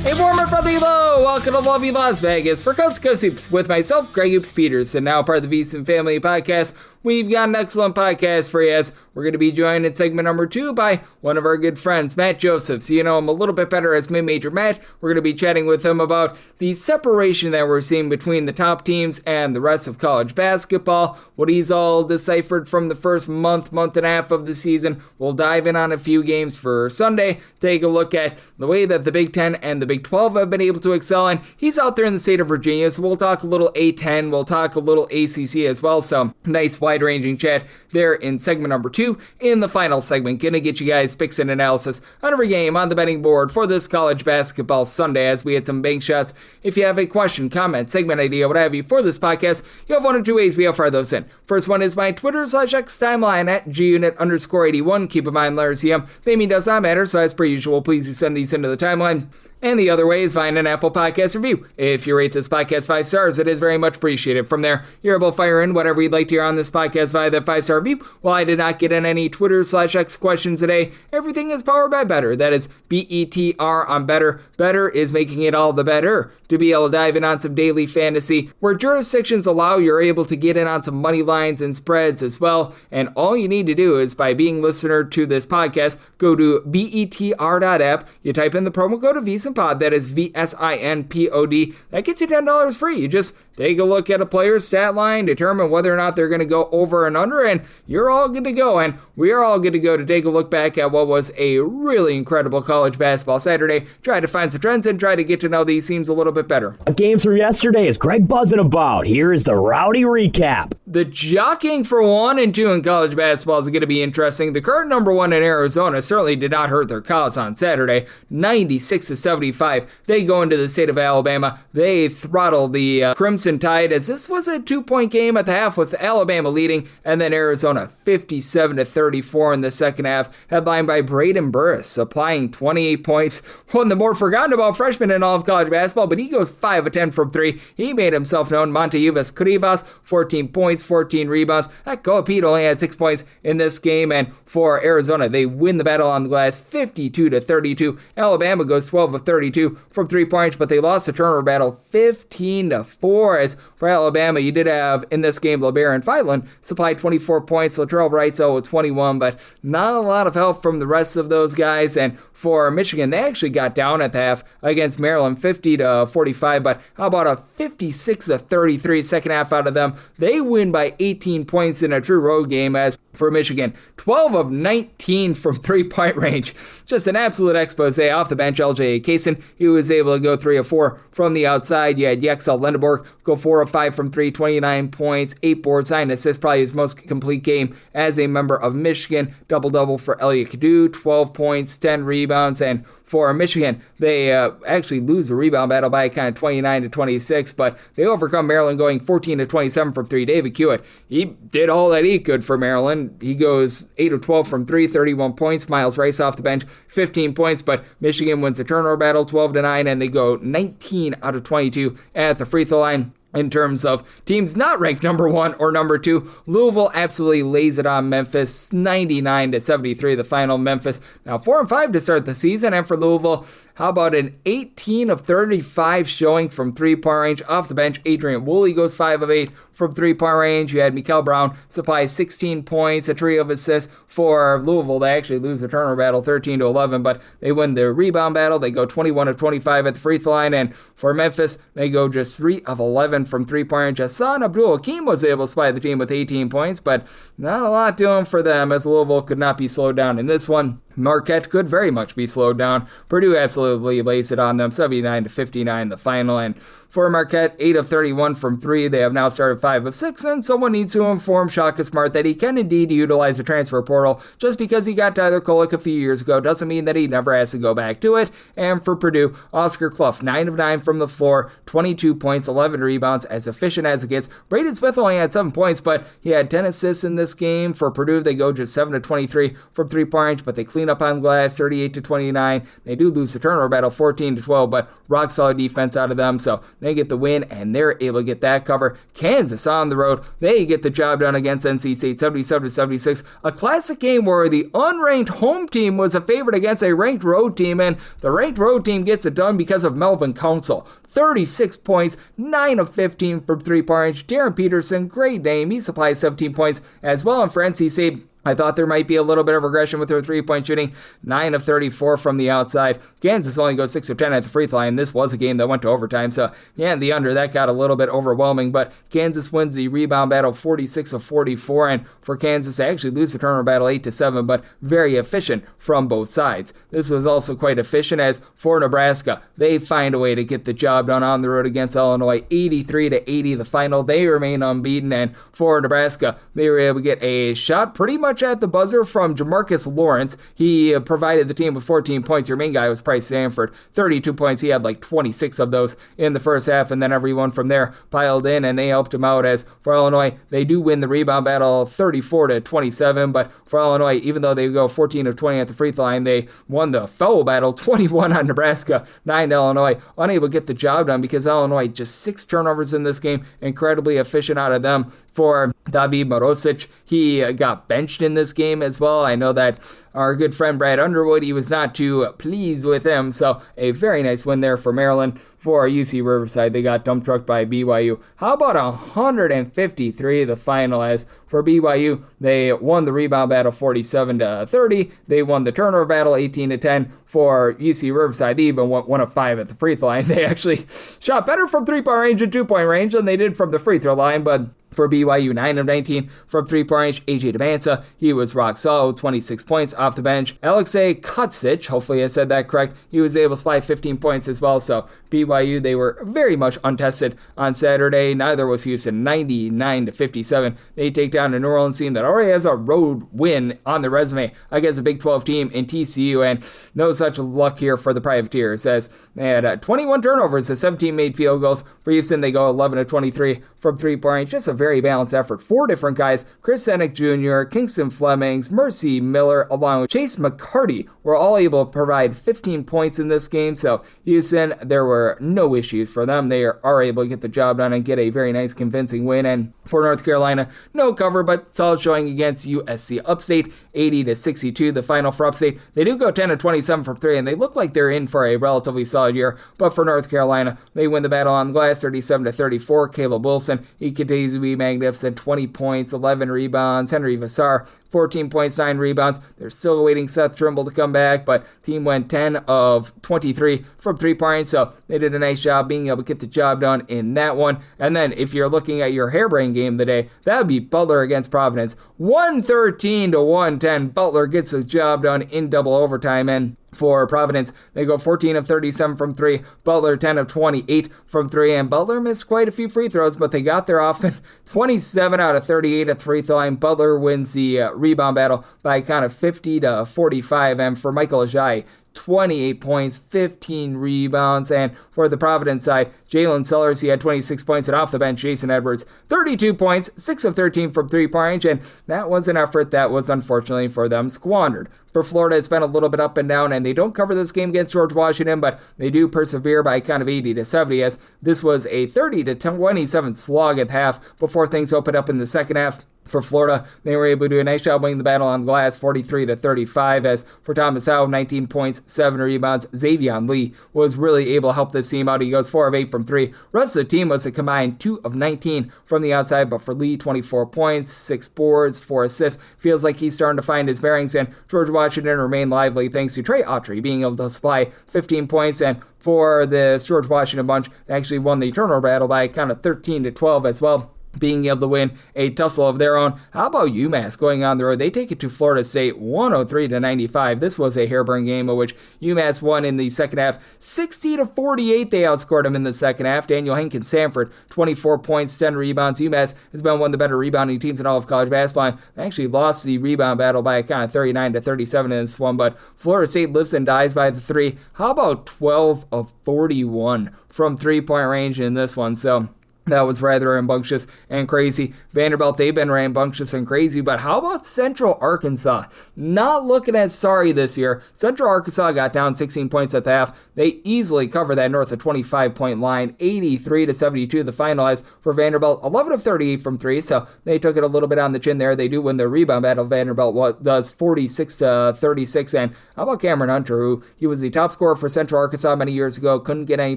A warm and friendly hello, welcome to lovely Las Vegas for Coast to Coast Hoops with myself, Greg Hoops Peters, and now part of the VSiN Family Podcast. We've got an excellent podcast for you as we're going to be joined in segment number 2 by one of our good friends, Matt Joseph. So you know him a little bit better as Mid-Major Matt. We're going to be chatting with him about the separation that we're seeing between the top teams and the rest of college basketball, what he's all deciphered from the first month and a half of the season. We'll dive in on a few games for Sunday, take a look at the way that the Big Ten and the Big 12 have been able to excel, and he's out there in the state of Virginia, so we'll talk a little A10, we'll talk a little ACC as well, so nice wide-ranging chat there in segment number 2. In the final segment, gonna get you guys picks and analysis on every game on the betting board for this college basketball Sunday as we had some bank shots. If you have a question, comment, segment idea, what have you for this podcast, you have one or two ways we have fire those in. First one is my Twitter/X timeline at gunit_81. Keep in mind, letters CM, naming does not matter, so as per usual, please do send these into the timeline. And the other way is find an Apple Podcast review. If you rate this podcast 5 stars, it is very much appreciated. From there, you're able to fire in whatever you'd like to hear on this podcast via that 5-star review. While I did not get in any Twitter/X questions today, everything is powered by Better. That is BETR on Better. Better is making it all the better to be able to dive in on some daily fantasy. Where jurisdictions allow, you're able to get in on some money lines and spreads as well. And all you need to do is, by being listener to this podcast, go to BETR.app. You type in the promo code of VSiNPod. That is VSINPOD. That gets you $10 free. You just take a look at a player's stat line, determine whether or not they're going to go over and under, and you're all good to go. And we are all good to go to take a look back at what was a really incredible college basketball Saturday. Try to find some trends and try to get to know these teams a little bit better. Games from yesterday is Greg buzzing about. Here is the rowdy recap. The jockeying for 1 and 2 in college basketball is going to be interesting. The current number 1 in Arizona certainly did not hurt their cause on Saturday. 96-75. They go into the state of Alabama. They throttle the Crimson Tide, as this was a 2-point game at the half with Alabama leading, and then Arizona 57-34 in the second half, headlined by Braden Burris supplying 28 points. One of the more forgotten about freshmen in all of college basketball, but he goes 5 of 10 from 3. He made himself known. Montejuvis Crivas, 14 points, 14 rebounds. That Pete only had 6 points in this game, and for Arizona, they win the battle on the glass 52-32. Alabama goes 12 of 32 from 3-point range, but they lost the turnover battle 15-4. As for Alabama, you did have in this game LeBaron Filan supplied 24 points, Latrell Brightsell with 21, but not a lot of help from the rest of those guys. And for Michigan, they actually got down at the half against Maryland 50-45, but how about a 56-33 second half out of them? They win by 18 points in a true road game. As for Michigan, 12 of 19 from 3-point range. Just an absolute expose off the bench. LJ Kaysen, he was able to go 3 of 4 from the outside. You had Yexel Lindeborg go 4 of 5 from 3, 29 points, 8 boards, 9 assists, probably his most complete game as a member of Michigan. Double-double for Elliot Kadu, 12 points, 10 rebounds, and for Michigan, they actually lose the rebound battle by kind of 29-26, but they overcome Maryland going 14-27 from 3. David Hewitt, he did all that he could for Maryland. He goes 8 of 12 from 3, 31 points. Miles Rice off the bench, 15 points, but Michigan wins the turnover battle 12-9, and they go 19 out of 22 at the free throw line. In terms of teams not ranked number 1 or number 2, Louisville absolutely lays it on Memphis, 99-73, the final. Memphis now 4-5 to start the season, and for Louisville, how about an 18 of 35 showing from 3-point range off the bench? Adrian Woolley goes 5 of 8 from 3-point range. You had Mikael Brown supply 16 points, a trio of assists for Louisville. They actually lose the turnover battle 13-11, but they win the rebound battle. They go 21 of 25 at the free throw line, and for Memphis, they go just 3 of 11 from 3-point range. Hassan Abdul-Hakim was able to supply the team with 18 points, but not a lot doing for them, as Louisville could not be slowed down in this one. Marquette could very much be slowed down. Purdue absolutely lays it on them, 79-59 the final. And for Marquette, 8 of 31 from 3. They have now started 5 of 6, and someone needs to inform Shaka Smart that he can indeed utilize the transfer portal. Just because he got Tyler Kolek a few years ago doesn't mean that he never has to go back to it. And for Purdue, Oscar Clough, 9 of 9 from the floor, 22 points, 11 rebounds, as efficient as it gets. Braden Smith only had 7 points, but he had 10 assists in this game. For Purdue, they go just 7 of 23 from 3-point range, but they clean clean up on glass, 38-29. They do lose the turnover battle, 14-12, but rock solid defense out of them, so they get the win, and they're able to get that cover. Kansas on the road, they get the job done against NC State, 77-76. A classic game where the unranked home team was a favorite against a ranked road team, and the ranked road team gets it done because of Melvin Council. 36 points, 9 of 15 from three-point range. Darren Peterson, great name. He supplies 17 points as well. And for NC State, I thought there might be a little bit of regression with their three-point shooting. 9 of 34 from the outside. Kansas only goes 6 of 10 at the free throw line. This was a game that went to overtime, so yeah, the under, that got a little bit overwhelming, but Kansas wins the rebound battle 46 of 44, and for Kansas, they actually lose the turnover battle 8-7, but very efficient from both sides. This was also quite efficient, as for Nebraska, they find a way to get the job done on the road against Illinois, 83-80 the final. They remain unbeaten, and for Nebraska, they were able to get a shot pretty much at the buzzer from Jamarcus Lawrence. He provided the team with 14 points. Your main guy was Price Sanford, 32 points. He had like 26 of those in the first half, and then everyone from there piled in, and they helped him out. As for Illinois, they do win the rebound battle 34-27, but for Illinois, even though they go 14 of 20 at the free throw line, they won the foul battle 21 on Nebraska, 9 to Illinois. Unable to get the job done because Illinois just 6 turnovers in this game, incredibly efficient out of them. For David Morosic, he got benched in this game as well. I know that our good friend Brad Underwood, he was not too pleased with him, so a very nice win there for Maryland. For UC Riverside, they got dump trucked by BYU. How about 153 the final? As for BYU, they won the rebound battle 47-30. They won the turnover battle 18-10. For UC Riverside, they even went 1 of 5 at the free throw line. They actually shot better from three-point range and two-point range than they did from the free throw line, but for BYU, 9 of 19 from three-point range. AJ Demansa, he was rock solid, 26 points off the bench. Alexei Kutsic, hopefully I said that correct, he was able to supply 15 points as well. So BYU, they were very much untested on Saturday. Neither was Houston, 99-57. They take down a New Orleans team that already has a road win on their resume against a Big 12 team in TCU, and no such luck here for the Privateers, as they had 21 turnovers and 17 made field goals. For Houston, they go 11 of 23 from three-point range. Just a very balanced effort. 4 different guys, Chris Senick Jr., Kingston Flemings, Mercy Miller, along with Chase McCarty, were all able to provide 15 points in this game. So Houston, there were no issues for them. They are able to get the job done and get a very nice convincing win. And for North Carolina, no cover, but solid showing against USC Upstate, 80-62 the final for Upstate. They do go 10 of 27 from 3, and they look like they're in for a relatively solid year. But for North Carolina, they win the battle on glass 37-34. Caleb Wilson, he continues to be magnificent, 20 points, 11 rebounds. Henry Vassar, 14 points, 9 rebounds. They're still awaiting Seth Trimble to come back, but team went 10 of 23 from three-point, so they did a nice job being able to get the job done in that one. And then if you're looking at your harebrained game of the day, that would be Butler against Providence. 113-110. Butler gets the job done in double overtime, and for Providence, they go 14 of 37 from 3. Butler 10 of 28 from 3. And Butler missed quite a few free throws, but they got their offense 27 out of 38 at the free throw line. Butler wins the rebound battle by a count of 50-45. And for Michael Ajayi, 28 points, 15 rebounds. And for the Providence side, Jalen Sellers, he had 26 points, and off the bench, Jason Edwards, 32 points, 6 of 13 from three-point range, and that was an effort that was unfortunately for them squandered. For Florida, it's been a little bit up and down, and they don't cover this game against George Washington, but they do persevere by a count of 80-70, as this was a 30-27 slog at half before things opened up in the second half. For Florida, they were able to do a nice job winning the battle on glass, 43-35, as for Thomas Howe, 19 points, 7 rebounds. Xavion Lee was really able to help this team out. He goes 4 of 8 from 3. Rest of the team was a combined 2 of 19 from the outside, but for Lee, 24 points, 6 boards, 4 assists. Feels like he's starting to find his bearings, and George Washington remained lively thanks to Trey Autry being able to supply 15 points, and for the George Washington bunch, they actually won the turnover battle by a count of 13-12 as well, being able to win a tussle of their own. How about UMass going on the road? They take it to Florida State 103-95. This was a hair-burn game of which UMass won in the second half 60-48. They outscored them in the second half. Daniel Hankins Sanford, 24 points, 10 rebounds. UMass has been one of the better rebounding teams in all of college basketball, and they actually lost the rebound battle by a count of 39-37 in this one, but Florida State lives and dies by the 3. How about 12 of 41 from three-point range in this one? So That was rather rambunctious and crazy. Vanderbilt, they've been rambunctious and crazy, but how about Central Arkansas? Not looking as sorry this year. Central Arkansas got down 16 points at the half. They easily cover that north of 25-point line, 83-72 the final as for Vanderbilt, 11 of 38 from three, so they took it a little bit on the chin there. They do win the rebound battle. Vanderbilt does 46-36, and how about Cameron Hunter, who he was the top scorer for Central Arkansas many years ago, couldn't get any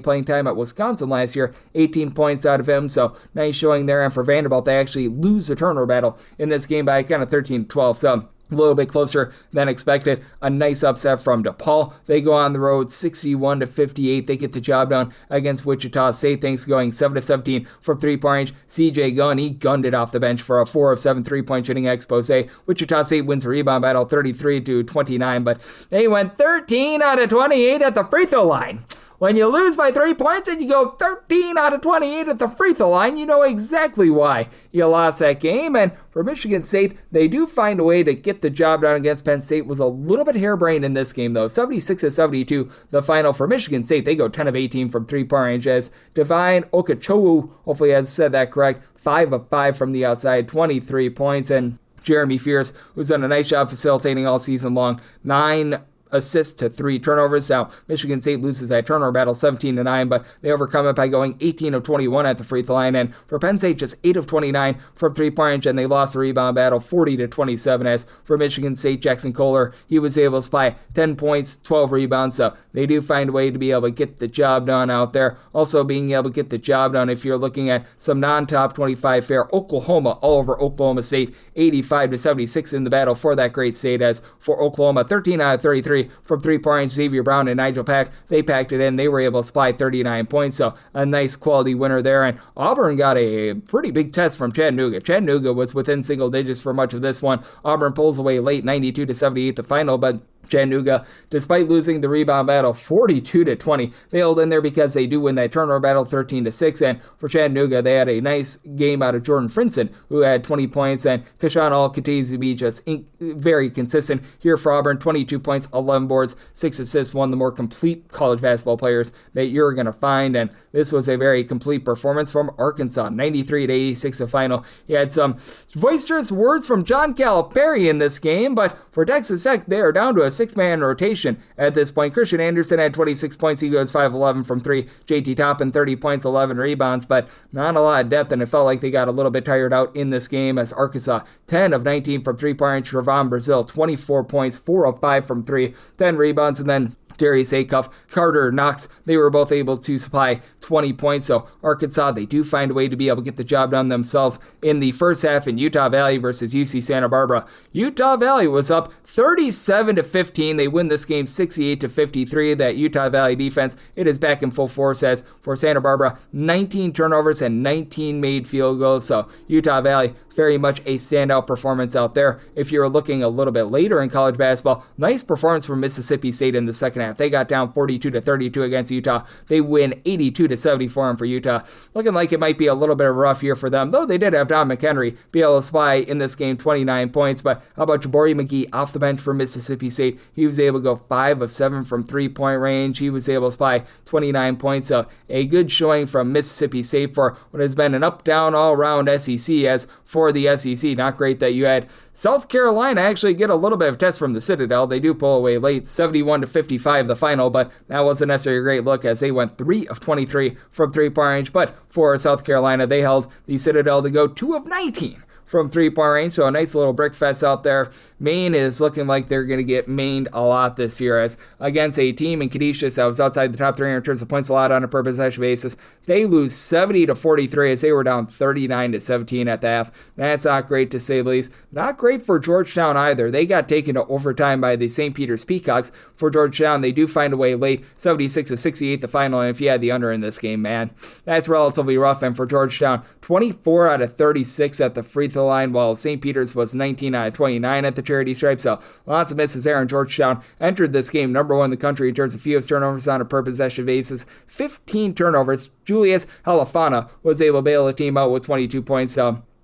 playing time at Wisconsin last year, 18 points out of him. So nice showing there. And for Vanderbilt, they actually lose the turnover battle in this game by kind of 13-12. So a little bit closer than expected. A nice upset from DePaul. They go on the road 61-58. They get the job done against Wichita State. Things going 7-17 from three-point range. CJ Gunn, he gunned it off the bench for a 4 of 7 3-point shooting expose. Wichita State wins the rebound battle 33-29, but they went 13 out of 28 at the free throw line. When you lose by 3 points and you go 13 out of 28 at the free throw line, you know exactly why you lost that game. And for Michigan State, they do find a way to get the job done against Penn State. Was a little bit harebrained in this game, though. 76-72, the final for Michigan State. They go 10 of 18 from three-point range as Divine Okachowu, hopefully I said that correct, 5 of 5 from the outside, 23 points. And Jeremy Fears, who's done a nice job facilitating all season long, 9 assists to 3 turnovers. Now, Michigan State loses that turnover battle 17-9, but they overcome it by going 18 of 21 at the free throw line. And for Penn State, just 8 of 29 from three-point range, and they lost the rebound battle 40-27. As for Michigan State, Jackson Kohler, he was able to supply 10 points, 12 rebounds. So they do find a way to be able to get the job done out there. Also being able to get the job done if you're looking at some non-top 25 fare. Oklahoma all over Oklahoma State, 85-76 in the battle for that great state. As for Oklahoma, 13 out of 33 from three-point range. Xavier Brown and Nigel Pack, they packed it in. They were able to supply 39 points, so a nice quality winner there. And Auburn got a pretty big test from Chattanooga. Chattanooga was within single digits for much of this one. Auburn pulls away late, 92-78 the final, but Chattanooga, despite losing the rebound battle 42-20, they held in there because they do win that turnover battle 13-6. And for Chattanooga, they had a nice game out of Jordan Frinson, who had 20 points, and Kashawn All continues to be just very consistent here for Auburn. 22 points, 11 boards, 6 assists, one of the more complete college basketball players that you're going to find. And this was a very complete performance from Arkansas, 93-86 the final. He had some boisterous words from John Calipari in this game, but for Texas Tech, they are down to a 6-man rotation at this point. Christian Anderson had 26 points. He goes 5-11 from 3. JT Toppin, 30 points, 11 rebounds, but not a lot of depth, and it felt like they got a little bit tired out in this game as Arkansas, 10 of 19 from three-point range. Ravon Brazil, 24 points, 4 of 5 from 3, 10 rebounds, and then Darius Acuff, Carter Knox, they were both able to supply 20 points. So Arkansas, they do find a way to be able to get the job done themselves in the first half in Utah Valley versus UC Santa Barbara. Utah Valley was up 37-15. They win this game 68-53. That Utah Valley defense, it is back in full force as for Santa Barbara, 19 turnovers and 19 made field goals. So Utah Valley, very much a standout performance out there. If you're looking a little bit later in college basketball, nice performance from Mississippi State in the second half. They got down 42-32 against Utah. They win 82-74, and for Utah, looking like it might be a little bit of a rough year for them, though they did have Don McHenry be able to supply in this game 29 points. But how about Jabari McGee off the bench for Mississippi State? He was able to go 5 of 7 from three-point range. He was able to supply 29 points. So a good showing from Mississippi State for what has been an up-down all-around SEC. As for the SEC, not great that you had South Carolina actually get a little bit of test from the Citadel. They do pull away late, 71-55 the final, but that wasn't necessarily a great look as they went 3 of 23 from three-point range. But for South Carolina, they held the Citadel to go 2 of 19 from three-point range, so a nice little brick fest out there. Maine is looking like they're going to get mained a lot this year as against a team in Canisius that was outside the top 300 in terms of points allowed on a per possession basis. They lose 70-43 as they were down 39-17 at the half. That's not great to say the least. Not great for Georgetown either. They got taken to overtime by the St. Peter's Peacocks. For Georgetown, they do find a way late, 76-68 the final, and if you had the under in this game, man, that's relatively rough. And for Georgetown, 24 out of 36 at the free throw line, while St. Peter's was 19 out of 29 at the charity stripe. So lots of misses there, and Georgetown entered this game number 1 in the country in terms of fewest turnovers on a per possession basis. 15 turnovers. Julius Halafana was able to bail the team out with 22 points.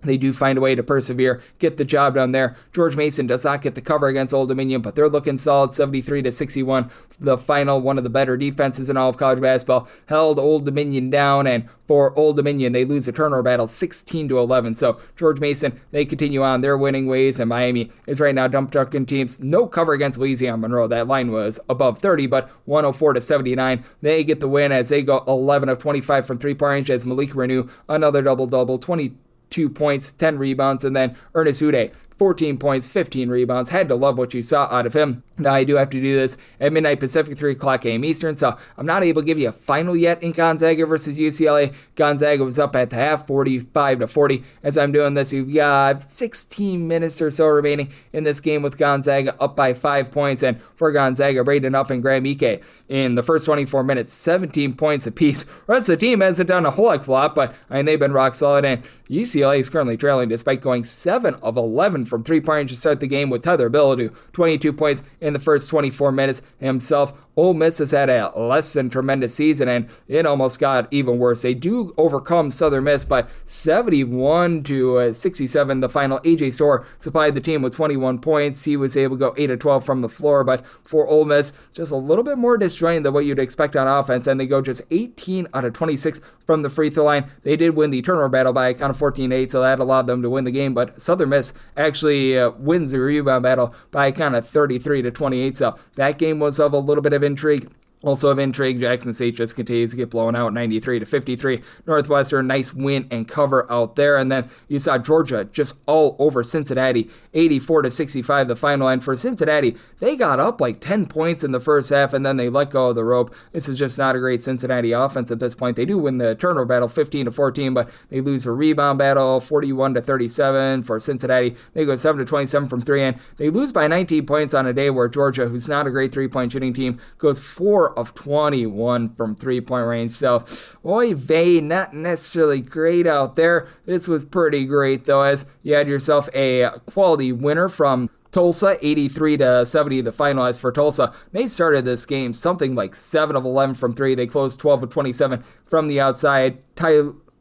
They do find a way to persevere, get the job done there. George Mason does not get the cover against Old Dominion, but they're looking solid, 73-61. The final, one of the better defenses in all of college basketball, held Old Dominion down, and for Old Dominion, they lose a turnover battle 16-11. So George Mason, they continue on their winning ways, and Miami is right now dump-trucking teams. No cover against Louisiana Monroe. That line was above 30, but 104-79. They get the win as they go 11 of 25 from three-point range as Malik Renew, another double-double, 22 points, 10 rebounds, and then Ernest Uday, 14 points, 15 rebounds. Had to love what you saw out of him. Now, I do have to do this at midnight Pacific, 3 o'clock a.m. Eastern, so I'm not able to give you a final yet in Gonzaga versus UCLA. Gonzaga was up at the half, 45-40. As I'm doing this, you've got 16 minutes or so remaining in this game with Gonzaga up by 5 points. And for Gonzaga, Braden Huff and Graham Ike in the first 24 minutes, 17 points apiece. The rest of the team hasn't done a whole heck of a lot, but they've been rock solid. And UCLA is currently trailing despite going 7 of 11 from three-point range to start the game with Tyler Billadu, 22 points in the first 24 minutes himself. Ole Miss has had a less than tremendous season, and it almost got even worse. They do overcome Southern Miss by 71-67. The final, A.J. Storr supplied the team with 21 points. He was able to go 8 of 12 from the floor, but for Ole Miss, just a little bit more disjointed than what you'd expect on offense, and they go just 18 out of 26 from the free throw line. They did win the turnover battle by a count of 14-8, so that allowed them to win the game, but Southern Miss actually wins the rebound battle by a count of 33-28, so that game was of a little bit of intrigue. Also of intrigue, Jackson State just continues to get blown out 93-53. Northwestern, nice win and cover out there. And then you saw Georgia just all over Cincinnati, 84-65 the final. And for Cincinnati, they got up like 10 points in the first half, and then they let go of the rope. This is just not a great Cincinnati offense at this point. They do win the turnover battle 15-14, but they lose a rebound battle 41-37 for Cincinnati. They go 7-27 from three, and they lose by 19 points on a day where Georgia, who's not a great three-point shooting team, goes 4 of 21 from three-point range. So, oy vey, not necessarily great out there. This was pretty great, though, as you had yourself a quality winner from Tulsa, 83-70, the finalists for Tulsa. They started this game something like 7 of 11 from three. They closed 12 of 27 from the outside.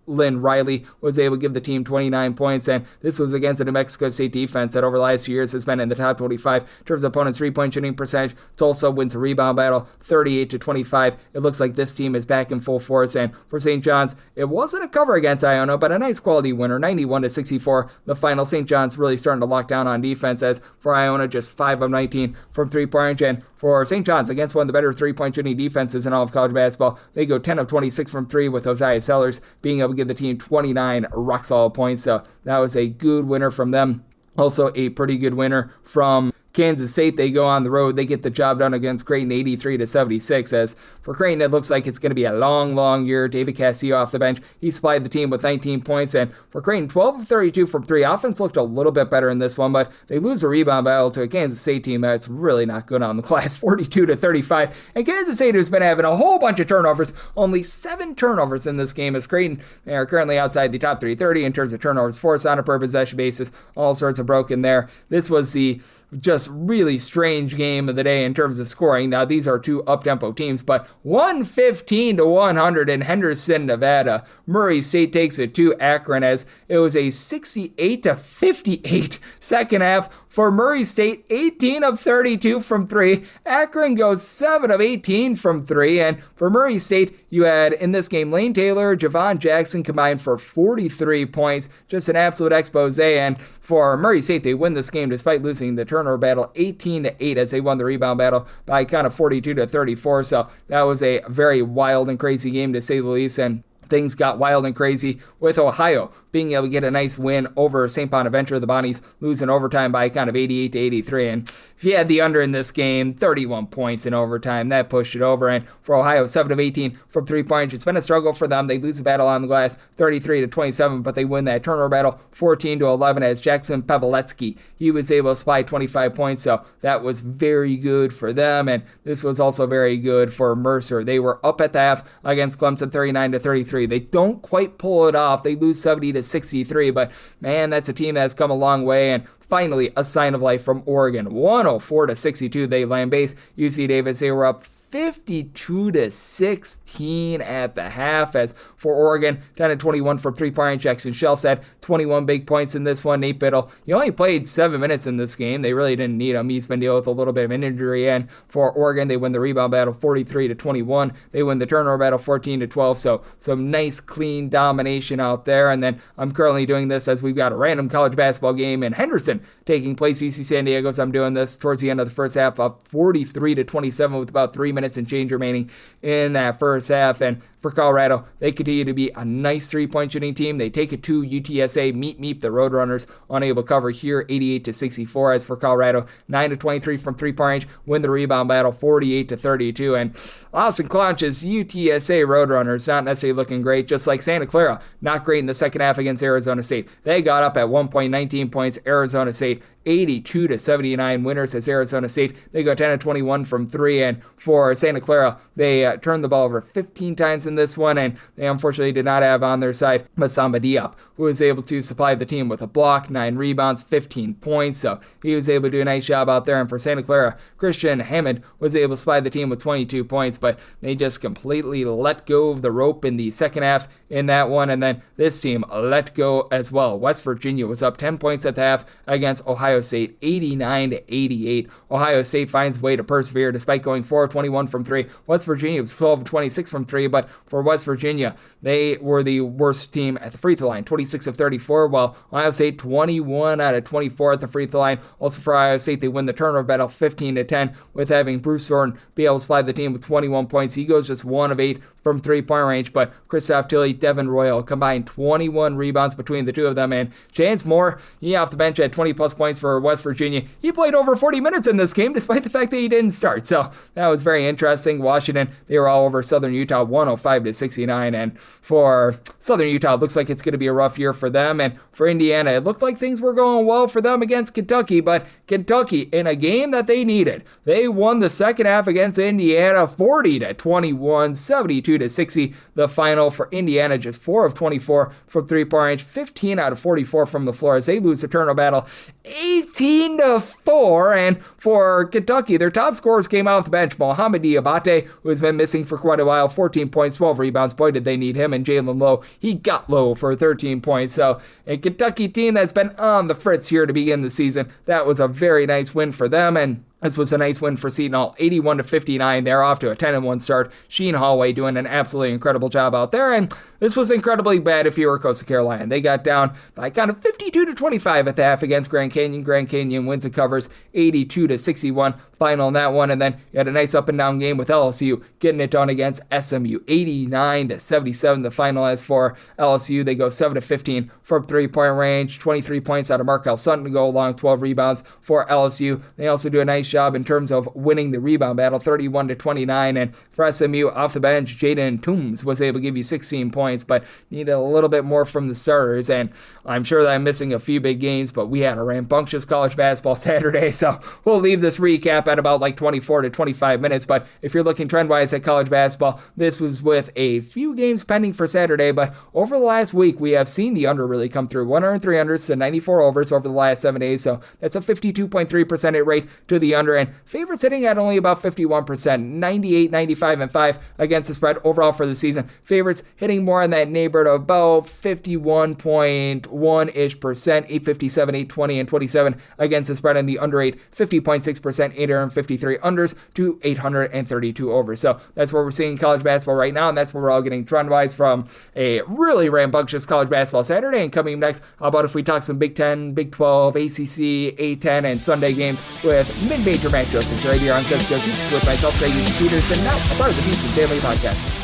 Lynn Riley was able to give the team 29 points, and this was against a New Mexico State defense that over the last few years has been in the top 25 in terms of opponents' three-point shooting percentage. Tulsa wins the rebound battle 38-25. It looks like this team is back in full force, and for St. John's, it wasn't a cover against Iona, but a nice quality winner, 91-64. The final, St. John's really starting to lock down on defense, as for Iona, just 5 of 19 from three-point range, and for St. John's, against one of the better three-point shooting defenses in all of college basketball, they go 10 of 26 from three, with Hosea Sellers being able to give the team 29 rock-solid points. So that was a good winner from them. Also a pretty good winner from Kansas State. They go on the road. They get the job done against Creighton 83-76. As for Creighton, it looks like it's going to be a long, long year. David Castillo off the bench. He supplied the team with 19 points. And for Creighton, 12 of 32 from three. Offense looked a little bit better in this one, but they lose a rebound battle to a Kansas State team that's really not good on the glass, 42-35. And Kansas State has been having a whole bunch of turnovers. Only 7 turnovers in this game, as Creighton, they are currently outside the top 330 in terms of turnovers forced on a per possession basis. All sorts of broken there. This was the just really strange game of the day in terms of scoring. Now, these are two up-tempo teams, but 115-100 in Henderson, Nevada. Murray State takes it to Akron, as it was a 68-58 second half for Murray State, 18 of 32 from three. Akron goes 7 of 18 from three. And for Murray State, you had in this game Lane Taylor, Javon Jackson combined for 43 points. Just an absolute expose. And for Murray State, they win this game despite losing the turnover battle 18-8, as they won the rebound battle by a count of 42-34. So that was a very wild and crazy game, to say the least. And things got wild and crazy with Ohio being able to get a nice win over St. Bonaventure. The Bonnies losing overtime by a count of 88-83. And if you had the under in this game, 31 points in overtime, that pushed it over. And for Ohio, 7 of 18 from three-point. It's been a struggle for them. They lose the battle on the glass 33-27, but they win that turnover battle 14-11 as Jackson Pavletsky, he was able to supply 25 points. So that was very good for them. And this was also very good for Mercer. They were up at the half against Clemson 39-33. They don't quite pull it off. They lose 70-63, but man, that's a team that's come a long way. And finally a sign of life from Oregon. 104-62, they land base. UC Davis, they were up 52-16 at the half. As for Oregon, 10-21 from three-point range. Jackson Shell said 21 big points in this one. Nate Biddle, he only played 7 minutes in this game. They really didn't need him. He's been dealing with a little bit of an injury. And for Oregon, they win the rebound battle 43-21. They win the turnover battle 14-12. So some nice, clean domination out there. And then I'm currently doing this as we've got a random college basketball game in Henderson taking place. UC San Diego. So I'm doing this towards the end of the first half, up 43-27 with about 3 minutes and change remaining in that first half. And for Colorado, they continue to be a nice three-point shooting team. They take it to UTSA, meet the Roadrunners, unable to cover here, 88-64. As for Colorado, 9-23 from three-point range, win the rebound battle, 48-32. And Austin Clonch's UTSA Roadrunners not necessarily looking great, just like Santa Clara, not great in the second half against Arizona State. They got up at 1 point, 19 points. Arizona State 82-79 winners as Arizona State. They go 10-21 from three, and for Santa Clara, they turned the ball over 15 times in this one, and they unfortunately did not have on their side Masamba Diop, who was able to supply the team with a block, 9 rebounds, 15 points, so he was able to do a nice job out there. And for Santa Clara, Christian Hammond was able to supply the team with 22 points, but they just completely let go of the rope in the second half in that one, and then this team let go as well. West Virginia was up 10 points at the half against Ohio State, 89-88. Ohio State finds a way to persevere despite going 4-21 from three. West Virginia was 12-26 from three, but for West Virginia, they were the worst team at the free throw line, 26-34, while Ohio State 21 out of 24 at the free throw line. Also for Ohio State, they win the turnover battle 15-10 with having Bruce Thornton be able to supply the team with 21 points. He goes just 1 of 8 from three-point range, but Christoph Tilley, Devin Royal combined 21 rebounds between the two of them, and Chance Moore, he off the bench had 20-plus points for West Virginia. He played over 40 minutes in this game, despite the fact that he didn't start, so that was very interesting. Washington, they were all over Southern Utah, 105-69, and for Southern Utah, it looks like it's going to be a rough year for them, and for Indiana, it looked like things were going well for them against Kentucky, but Kentucky, in a game that they needed, they won the second half against Indiana, 40-21, 72-60, the final for Indiana, just 4 of 24 from three-point range, 15 out of 44 from the floor as they lose the turnover battle 18-4, and for Kentucky, their top scorers came off the bench. Mohamed Diabate, who has been missing for quite a while, 14 points, 12 rebounds. Boy, did they need him. And Jalen Lowe, he got Lowe for 13 points. So a Kentucky team that's been on the fritz here to begin the season, that was a very nice win for them, and this was a nice win for Seton Hall, 81-59. They're off to a 10-1 start. Sheen Hallway doing an absolutely incredible job out there, and this was incredibly bad if you were Coastal Carolina. They got down by kind of 52-25 at the half against Grand Canyon. Grand Canyon wins and covers 82-61 final in that one, and then you had a nice up-and-down game with LSU getting it done against SMU, 89-77 the final. As for LSU, they go 7-15 from three-point range, 23 points out of Markel Sutton to go along, 12 rebounds for LSU. They also do a nice job in terms of winning the rebound battle, 31-29, and for SMU off the bench, Jaden Toombs was able to give you 16 points, but needed a little bit more from the starters, and I'm sure that I'm missing a few big games, but we had a rambunctious college basketball Saturday, so we'll leave this recap at about like 24 to 25 minutes, but if you're looking trend-wise at college basketball, this was with a few games pending for Saturday, but over the last week, we have seen the under really come through, 103 unders to 94 overs over the last 7 days, so that's a 52.3% hit rate to the under, and favorites hitting at only about 51%, 98, 95, and 5 against the spread overall for the season. Favorites hitting more in that neighborhood of about 51.1-ish%, 857, 820, and 27 against the spread, and the under 8, 50.6%, 853 unders to 832 overs. So that's where we're seeing college basketball right now, and that's where we're all getting trend-wise from a really rambunctious college basketball Saturday. And coming next, how about if we talk some Big 10, Big 12, ACC, A10, and Sunday games with mid-major matchups. It's right here on Just Go Hoops with myself, Greg Peterson, now a part of the VSiN Daily Podcast.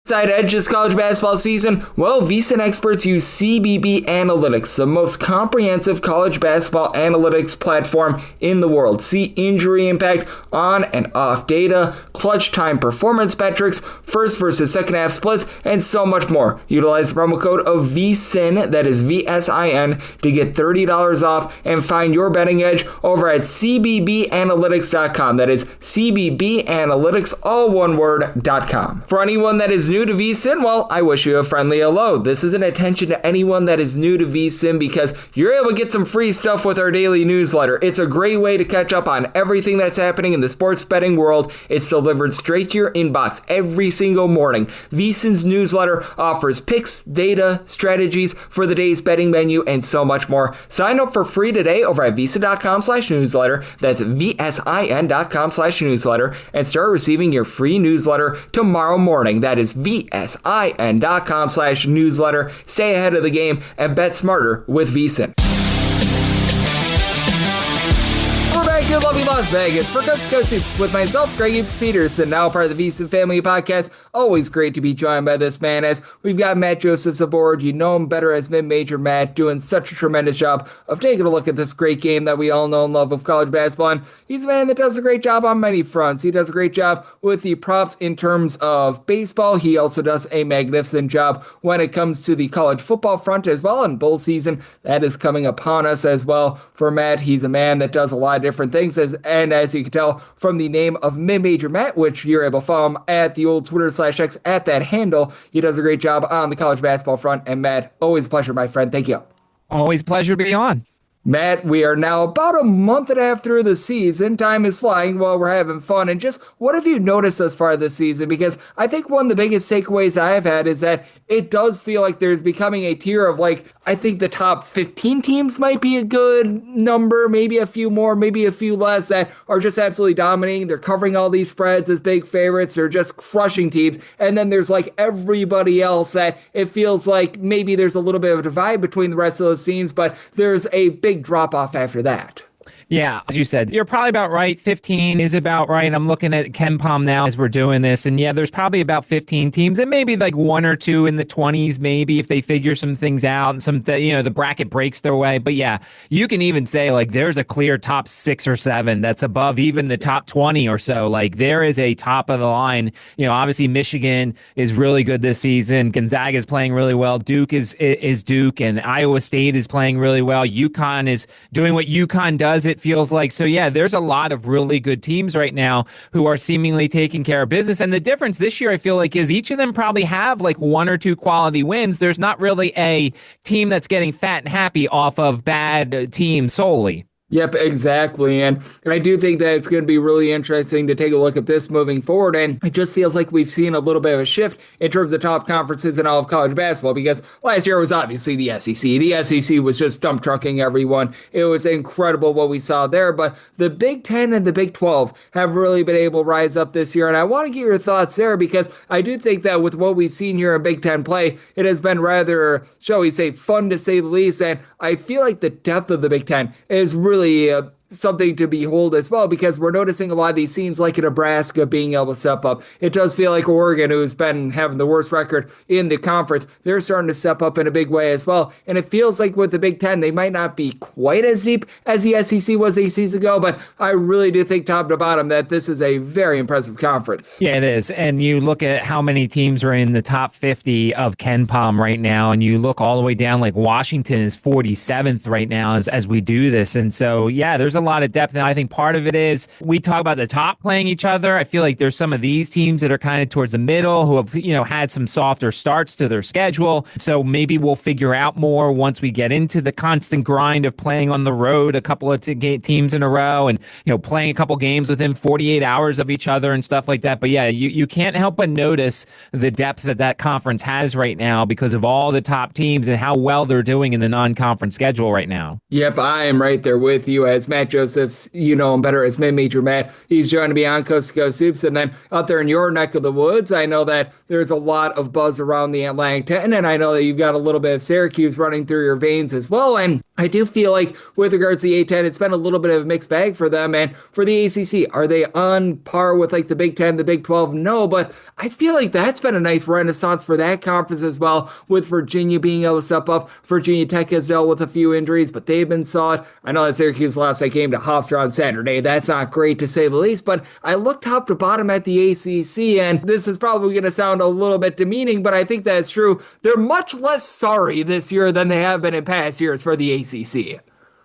Side edge this college basketball season? Well, VSiN experts use CBB Analytics, the most comprehensive college basketball analytics platform in the world. See injury impact, on and off data, clutch time performance metrics, first versus second half splits, and so much more. Utilize the promo code of VSiN, that is VSIN, to get $30 off and find your betting edge over at CBBAnalytics.com. That is CBBAnalytics, all one word, .com. For anyone that is new new to VSiN? Well, I wish you a friendly hello. This is an attention to anyone that is new to VSiN because you're able to get some free stuff with our daily newsletter. It's a great way to catch up on everything that's happening in the sports betting world. It's delivered straight to your inbox every single morning. VSiN's newsletter offers picks, data, strategies for the day's betting menu, and so much more. Sign up for free today over at VSiN.com/newsletter. That's VSIN.com/newsletter and start receiving your free newsletter tomorrow morning. That is VSIN.com/newsletter. Stay ahead of the game and bet smarter with VSiN. Good lovely Las Vegas for Coast to Coast Hoops with myself, Greg Hoops Peterson, now part of the VSiN Family Podcast. Always great to be joined by this man as we've got Matt Josephs aboard. You know him better as Mid-Major Matt, doing such a tremendous job of taking a look at this great game that we all know and love of college basketball. And he's a man that does a great job on many fronts. He does a great job with the props in terms of baseball. He also does a magnificent job when it comes to the college football front as well. And bowl season, that is coming upon us as well. For Matt, he's a man that does a lot of different things. And as you can tell from the name of Mid-Major Matt, which you're able to follow him at the old Twitter/X at that handle, he does a great job on the college basketball front. And Matt, always a pleasure, my friend. Thank you. Always a pleasure to be on. Matt, we are now about a month and a half through the season. Time is flying while we're having fun. And just what have you noticed thus far this season? Because I think one of the biggest takeaways I've had is that it does feel like there's becoming a tier of I think the top 15 teams might be a good number, maybe a few more, maybe a few less that are just absolutely dominating. They're covering all these spreads as big favorites. They're just crushing teams. And then there's everybody else that it feels like maybe there's a little bit of a divide between the rest of those teams, but there's a big drop off after that. Yeah, as you said, you're probably about right. 15 is about right. I'm looking at KenPom now as we're doing this. And yeah, there's probably about 15 teams and maybe one or two in the 20s, maybe if they figure some things out and the bracket breaks their way. But yeah, you can even say there's a clear top 6 or 7 that's above even the top 20 or so. There is a top of the line. Obviously Michigan is really good this season. Gonzaga is playing really well. Duke is Duke, and Iowa State is playing really well. UConn is doing what UConn does. It feels like. So yeah, there's a lot of really good teams right now who are seemingly taking care of business. And the difference this year, I feel like, is each of them probably have 1 or 2 quality wins. There's not really a team that's getting fat and happy off of bad teams solely. Yep, exactly. And I do think that it's going to be really interesting to take a look at this moving forward. And it just feels like we've seen a little bit of a shift in terms of top conferences in all of college basketball, because last year was obviously the SEC. The SEC was just dump trucking everyone. It was incredible what we saw there. But the Big Ten and the Big 12 have really been able to rise up this year. And I want to get your thoughts there, because I do think that with what we've seen here in Big Ten play, it has been rather, shall we say, fun to say the least. And I feel like the depth of the Big Ten is really something to behold as well, because we're noticing a lot of these teams like Nebraska being able to step up. It does feel like Oregon, who's been having the worst record in the conference, they're starting to step up in a big way as well. And it feels like with the Big Ten, they might not be quite as deep as the SEC was a season ago, but I really do think top to bottom that this is a very impressive conference. Yeah, it is. And you look at how many teams are in the top 50 of KenPom right now, and you look all the way down, Washington is 47th right now as we do this. And so, yeah, there's a lot of depth. And I think part of it is we talk about the top playing each other. I feel like there's some of these teams that are kind of towards the middle who have, had some softer starts to their schedule. So maybe we'll figure out more once we get into the constant grind of playing on the road a couple of teams in a row and, playing a couple games within 48 hours of each other and stuff like that. But yeah, you can't help but notice the depth that conference has right now because of all the top teams and how well they're doing in the non-conference schedule right now. Yep, I am right there with you. As Matt Josephs, you know him better as Mid-Major Matt. He's joining me on Coast to Coast Hoops. And then out there in your neck of the woods, I know that there's a lot of buzz around the Atlantic 10, and I know that you've got a little bit of Syracuse running through your veins as well. And I do feel like with regards to the A10, it's been a little bit of a mixed bag for them. And for the ACC, are they on par with the Big 10, the Big 12? No, but I feel like that's been a nice renaissance for that conference as well, with Virginia being able to step up. Virginia Tech has dealt with a few injuries, but they've been solid. I know that Syracuse lost that game to Hofstra on Saturday. That's not great to say the least, but I looked top to bottom at the ACC, and this is probably going to sound a little bit demeaning, but I think that's true. They're much less sorry this year than they have been in past years for the ACC.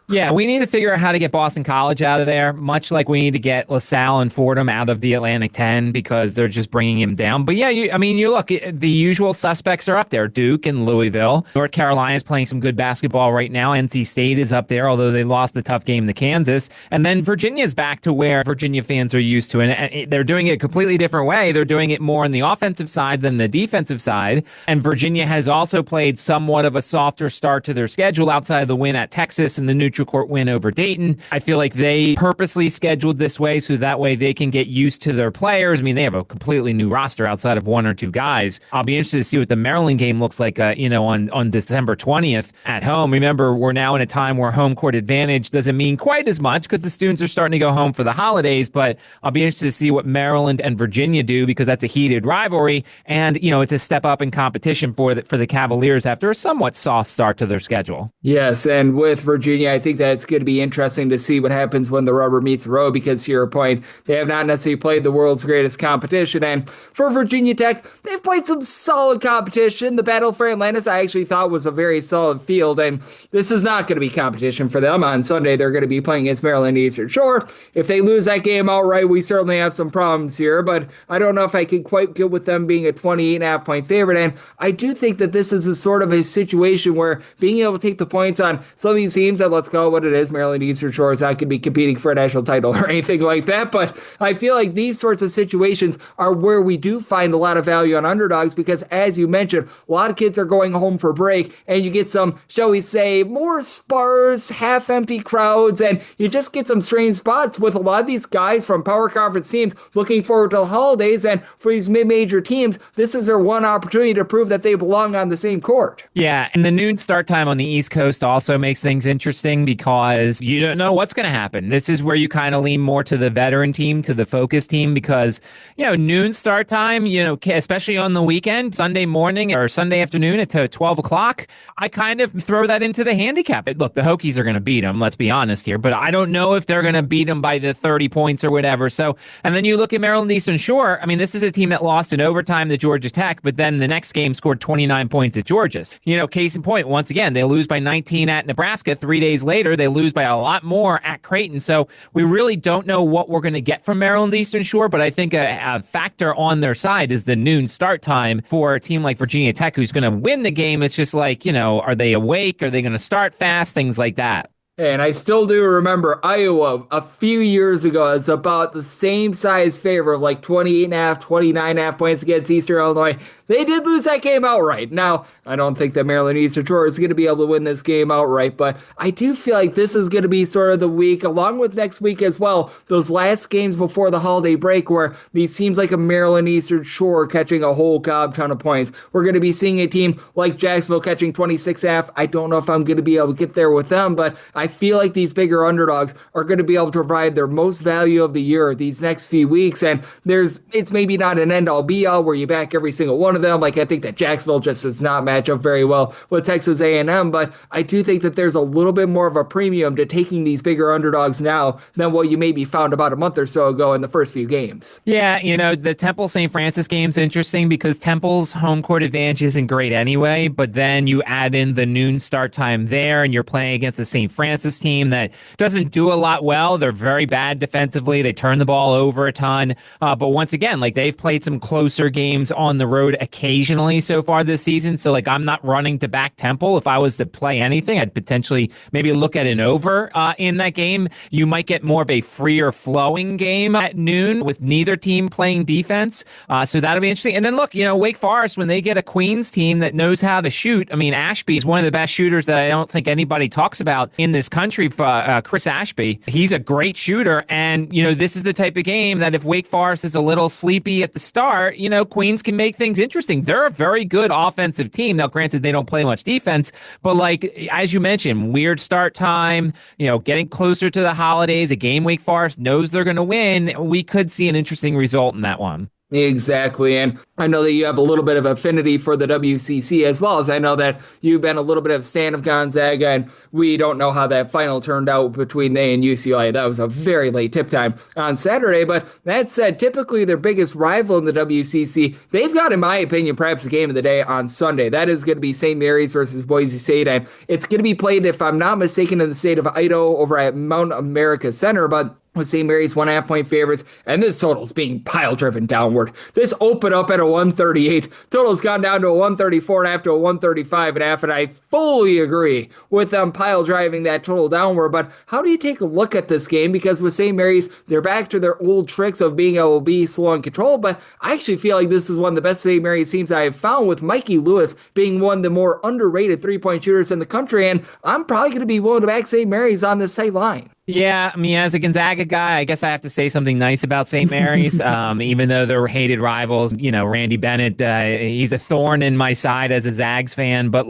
Yeah, we need to figure out how to get Boston College out of there, much like we need to get LaSalle and Fordham out of the Atlantic 10 because they're just bringing him down. But yeah, you look, the usual suspects are up there, Duke and Louisville. North Carolina is playing some good basketball right now. NC State is up there, although they lost the tough game to Kansas. And then Virginia's back to where Virginia fans are used to. And they're doing it a completely different way. They're doing it more on the offensive side than the defensive side. And Virginia has also played somewhat of a softer start to their schedule outside of the win at Texas and the neutral court win over Dayton. I feel like they purposely scheduled this way so that way they can get used to their players. I mean, they have a completely new roster outside of one or two guys. I'll be interested to see what the Maryland game looks like, on December 20th at home. Remember, we're now in a time where home court advantage doesn't mean quite as much because the students are starting to go home for the holidays, but I'll be interested to see what Maryland and Virginia do because that's a heated rivalry, and, it's a step up in competition for the Cavaliers after a somewhat soft start to their schedule. Yes, and with Virginia, I think that's going to be interesting to see what happens when the rubber meets the road because, to your point, they have not necessarily played the world's greatest competition. And for Virginia Tech, they've played some solid competition. The Battle for Atlantis, I actually thought was a very solid field, and this is not going to be competition for them. On Sunday, they're going to be playing against Maryland Eastern Shore. If they lose that game outright, we certainly have some problems here, but I don't know if I can quite get with them being a 28.5-point favorite. And I do think that this is a sort of a situation where being able to take the points on some of these teams that, let's call it what it is, Maryland Eastern Shore is not going to be competing for a national title or anything like that, but I feel like these sorts of situations are where we do find a lot of value on underdogs because, as you mentioned, a lot of kids are going home for break and you get some, shall we say, more sparse, half-empty crowds, and you just get some strange spots with a lot of these guys from power conference teams looking forward to the holidays, and for these mid-major teams, this is their one opportunity to prove that they belong on the same court. Yeah, and the noon start time on the East Coast also makes things interesting because you don't know what's going to happen. This is where you kind of lean more to the veteran team, to the focus team, because, noon start time, especially on the weekend, Sunday morning or Sunday afternoon at 12 o'clock, I kind of throw that into the handicap. Look, the Hokies are going to beat them, let's be honest here, but I don't know if they're going to beat them by the 30 points or whatever. So, and then you look at Maryland Eastern Shore, I mean, this is a team that lost in overtime to Georgia Tech, but then the next game scored 29 points at Georgia's. Case in point, once again, they lose by 19 at Nebraska. 3 days later, they lose by a lot more at Creighton. So we really don't know what we're going to get from Maryland Eastern Shore, but I think a factor on their side is the noon start time for a team like Virginia Tech who's going to win the game. It's just like, are they awake? Are they going to start fast? Things like that. And I still do remember Iowa a few years ago as about the same size favor of like 28.5, 29.5 points against Eastern Illinois. They did lose that game outright. Now, I don't think that Maryland Eastern Shore is going to be able to win this game outright, but I do feel like this is going to be sort of the week, along with next week as well, those last games before the holiday break where these teams like a Maryland Eastern Shore catching a whole ton of points. We're going to be seeing a team like Jacksonville catching 26.5. I don't know if I'm going to be able to get there with them, but I feel like these bigger underdogs are going to be able to provide their most value of the year these next few weeks, and it's maybe not an end-all be-all where you back every single one of them. Like, I think that Jacksonville just does not match up very well with Texas A&M, but I do think that there's a little bit more of a premium to taking these bigger underdogs now than what you maybe found about a month or so ago in the first few games. Yeah, the Temple St. Francis game's interesting because Temple's home court advantage isn't great anyway, but then you add in the noon start time there and you're playing against the St. Francis team that doesn't do a lot well. They're very bad defensively. They turn the ball over a ton. But once again, like, they've played some closer games on the road occasionally so far this season. So, like, I'm not running to back Temple. If I was to play anything, I'd potentially maybe look at an over in that game. You might get more of a freer flowing game at noon with neither team playing defense. So that'll be interesting. And then look, Wake Forest, when they get a Queens team that knows how to shoot, I mean, Ashby is one of the best shooters that I don't think anybody talks about in this country. Chris Ashby, he's a great shooter, and this is the type of game that if Wake Forest is a little sleepy at the start, Queens can make things interesting. They're a very good offensive team. Now, granted, they don't play much defense, but like, as you mentioned, weird start time, getting closer to the holidays, a game Wake Forest knows they're going to win. We could see an interesting result in that one. Exactly. And I know that you have a little bit of affinity for the WCC as well, as I know that you've been a little bit of a fan of Gonzaga, and we don't know how that final turned out between they and UCLA. That was a very late tip time on Saturday. But that said, typically their biggest rival in the WCC, they've got, in my opinion, perhaps the game of the day on Sunday. That is going to be St. Mary's versus Boise State. And it's going to be played, if I'm not mistaken, in the state of Idaho over at Mount America Center. But with St. Mary's 1.5 point favorites, and this total's being pile driven downward. This opened up at a 138. Total's gone down to a 134 and after a 135 and a half, and I fully agree with them pile driving that total downward. But how do you take a look at this game? Because with St. Mary's, they're back to their old tricks of being able to be slow and control, but I actually feel like this is one of the best St. Mary's teams I have found, with Mikey Lewis being one of the more underrated three-point shooters in the country, and I'm probably going to be willing to back St. Mary's on this tight line. Yeah, I mean, as a Gonzaga guy, I guess I have to say something nice about St. Mary's, even though they're hated rivals. You know, Randy Bennett, he's a thorn in my side as a Zags fan. But,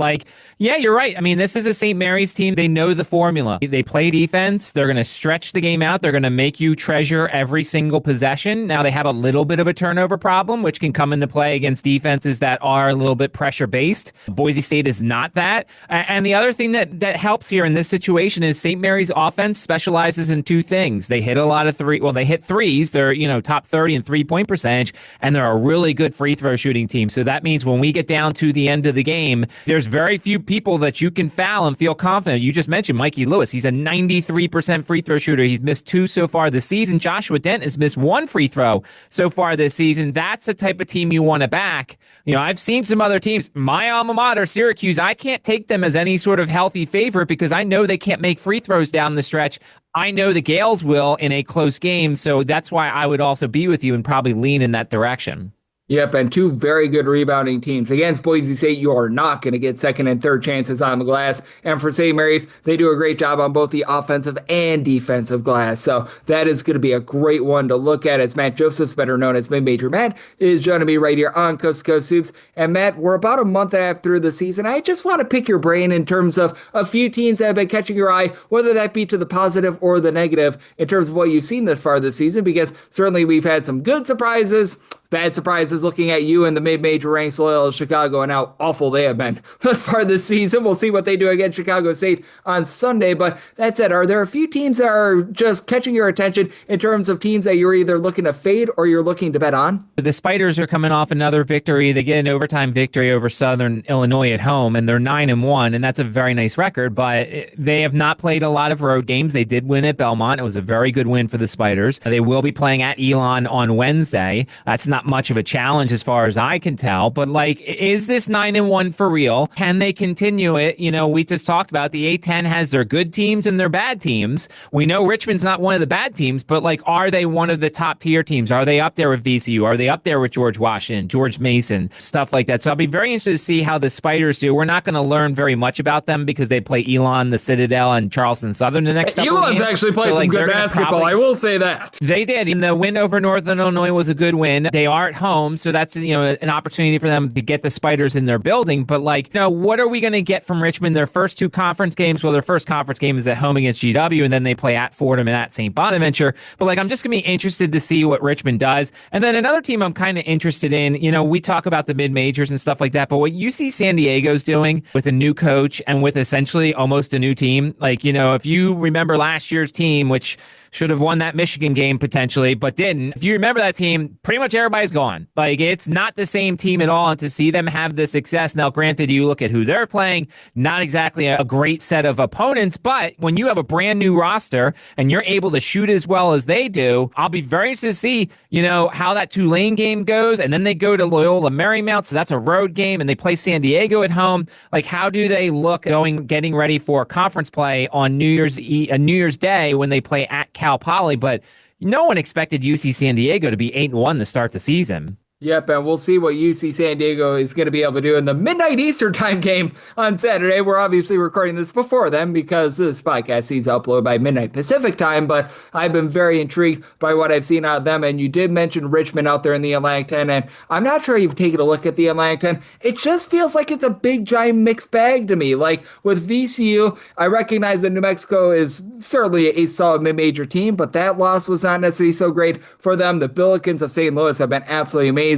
yeah, you're right. I mean, this is a St. Mary's team. They know the formula. They play defense. They're going to stretch the game out. They're going to make you treasure every single possession. Now, they have a little bit of a turnover problem, which can come into play against defenses that are a little bit pressure-based. Boise State is not that. And the other thing that helps here in this situation is St. Mary's offense specializes in two things. They hit a lot of they hit threes. They're, top 30 in 3-point percentage, and they're a really good free throw shooting team. So that means when we get down to the end of the game, there's very few people that you can foul and feel confident. You just mentioned Mikey Lewis. He's a 93% free throw shooter. He's missed 2 so far this season. Joshua Dent has missed 1 free throw so far this season. That's the type of team you want to back. I've seen some other teams. My alma mater, Syracuse, I can't take them as any sort of healthy favorite because I know they can't make free throws down the stretch. I know the Gales will in a close game, so that's why I would also be with you and probably lean in that direction. Yep, and two very good rebounding teams. Against Boise State, you are not going to get second and third chances on the glass. And for St. Mary's, they do a great job on both the offensive and defensive glass. So that is going to be a great one to look at, as Matt Josephs, better known as Mid-Major Matt, is joining me right here on Coast to Coast Soups. And Matt, we're about a month and a half through the season. I just want to pick your brain in terms of a few teams that have been catching your eye, whether that be to the positive or the negative, in terms of what you've seen this far this season, because certainly we've had some good surprises, bad surprises, looking at you in the mid-major ranks, Loyola, Chicago, and how awful they have been thus far this season. We'll see what they do against Chicago State on Sunday. But that said, are there a few teams that are just catching your attention in terms of teams that you're either looking to fade or you're looking to bet on? The Spiders are coming off another victory. They get an overtime victory over Southern Illinois at home, and they're 9-1, and that's a very nice record. But they have not played a lot of road games. They did win at Belmont. It was a very good win for the Spiders. They will be playing at Elon on Wednesday. That's not much of a challenge as far as I can tell, but is this 9-1 for real? Can they continue it? We just talked about the A-10 has their good teams and their bad teams. We know Richmond's not one of the bad teams, but are they one of the top tier teams? Are they up there with VCU? Are they up there with George Washington, George Mason, stuff like that? So I'll be very interested to see how the Spiders do. We're not going to learn very much about them because they play Elon, the Citadel, and Charleston Southern the next couple of games. Elon's actually played some good basketball, I will say that. They did. And the win over Northern Illinois was a good win. They are at home, so that's an opportunity for them to get the Spiders in their building. But what are we going to get from Richmond? Their first 2 conference games, well, their first conference game is at home against GW, and then they play at Fordham and at St. Bonaventure. But I'm just going to be interested to see what Richmond does. And then another team I'm kind of interested in, we talk about the mid-majors and stuff like that, but what UC San Diego's doing with a new coach and with essentially almost a new team, if you remember last year's team, which should have won that Michigan game potentially, but didn't. If you remember that team, pretty much everybody's gone. It's not the same team at all. And to see them have the success, now granted, you look at who they're playing, not exactly a great set of opponents, but when you have a brand new roster and you're able to shoot as well as they do, I'll be very interested to see, how that Tulane game goes. And then they go to Loyola Marymount, so that's a road game, and they play San Diego at home. How do they look getting ready for conference play on New Year's Day when they play at Cal Poly? But no one expected UC San Diego to be 8-1 to start the season. Yep, and we'll see what UC San Diego is going to be able to do in the midnight Eastern time game on Saturday. We're obviously recording this before then because this podcast sees upload by midnight Pacific time, but I've been very intrigued by what I've seen out of them. And you did mention Richmond out there in the Atlantic 10, and I'm not sure you've taken a look at the Atlantic 10. It just feels like it's a big, giant mixed bag to me. Like with VCU, I recognize that New Mexico is certainly a solid mid-major team, but that loss was not necessarily so great for them. The Billikens of St. Louis have been absolutely amazing.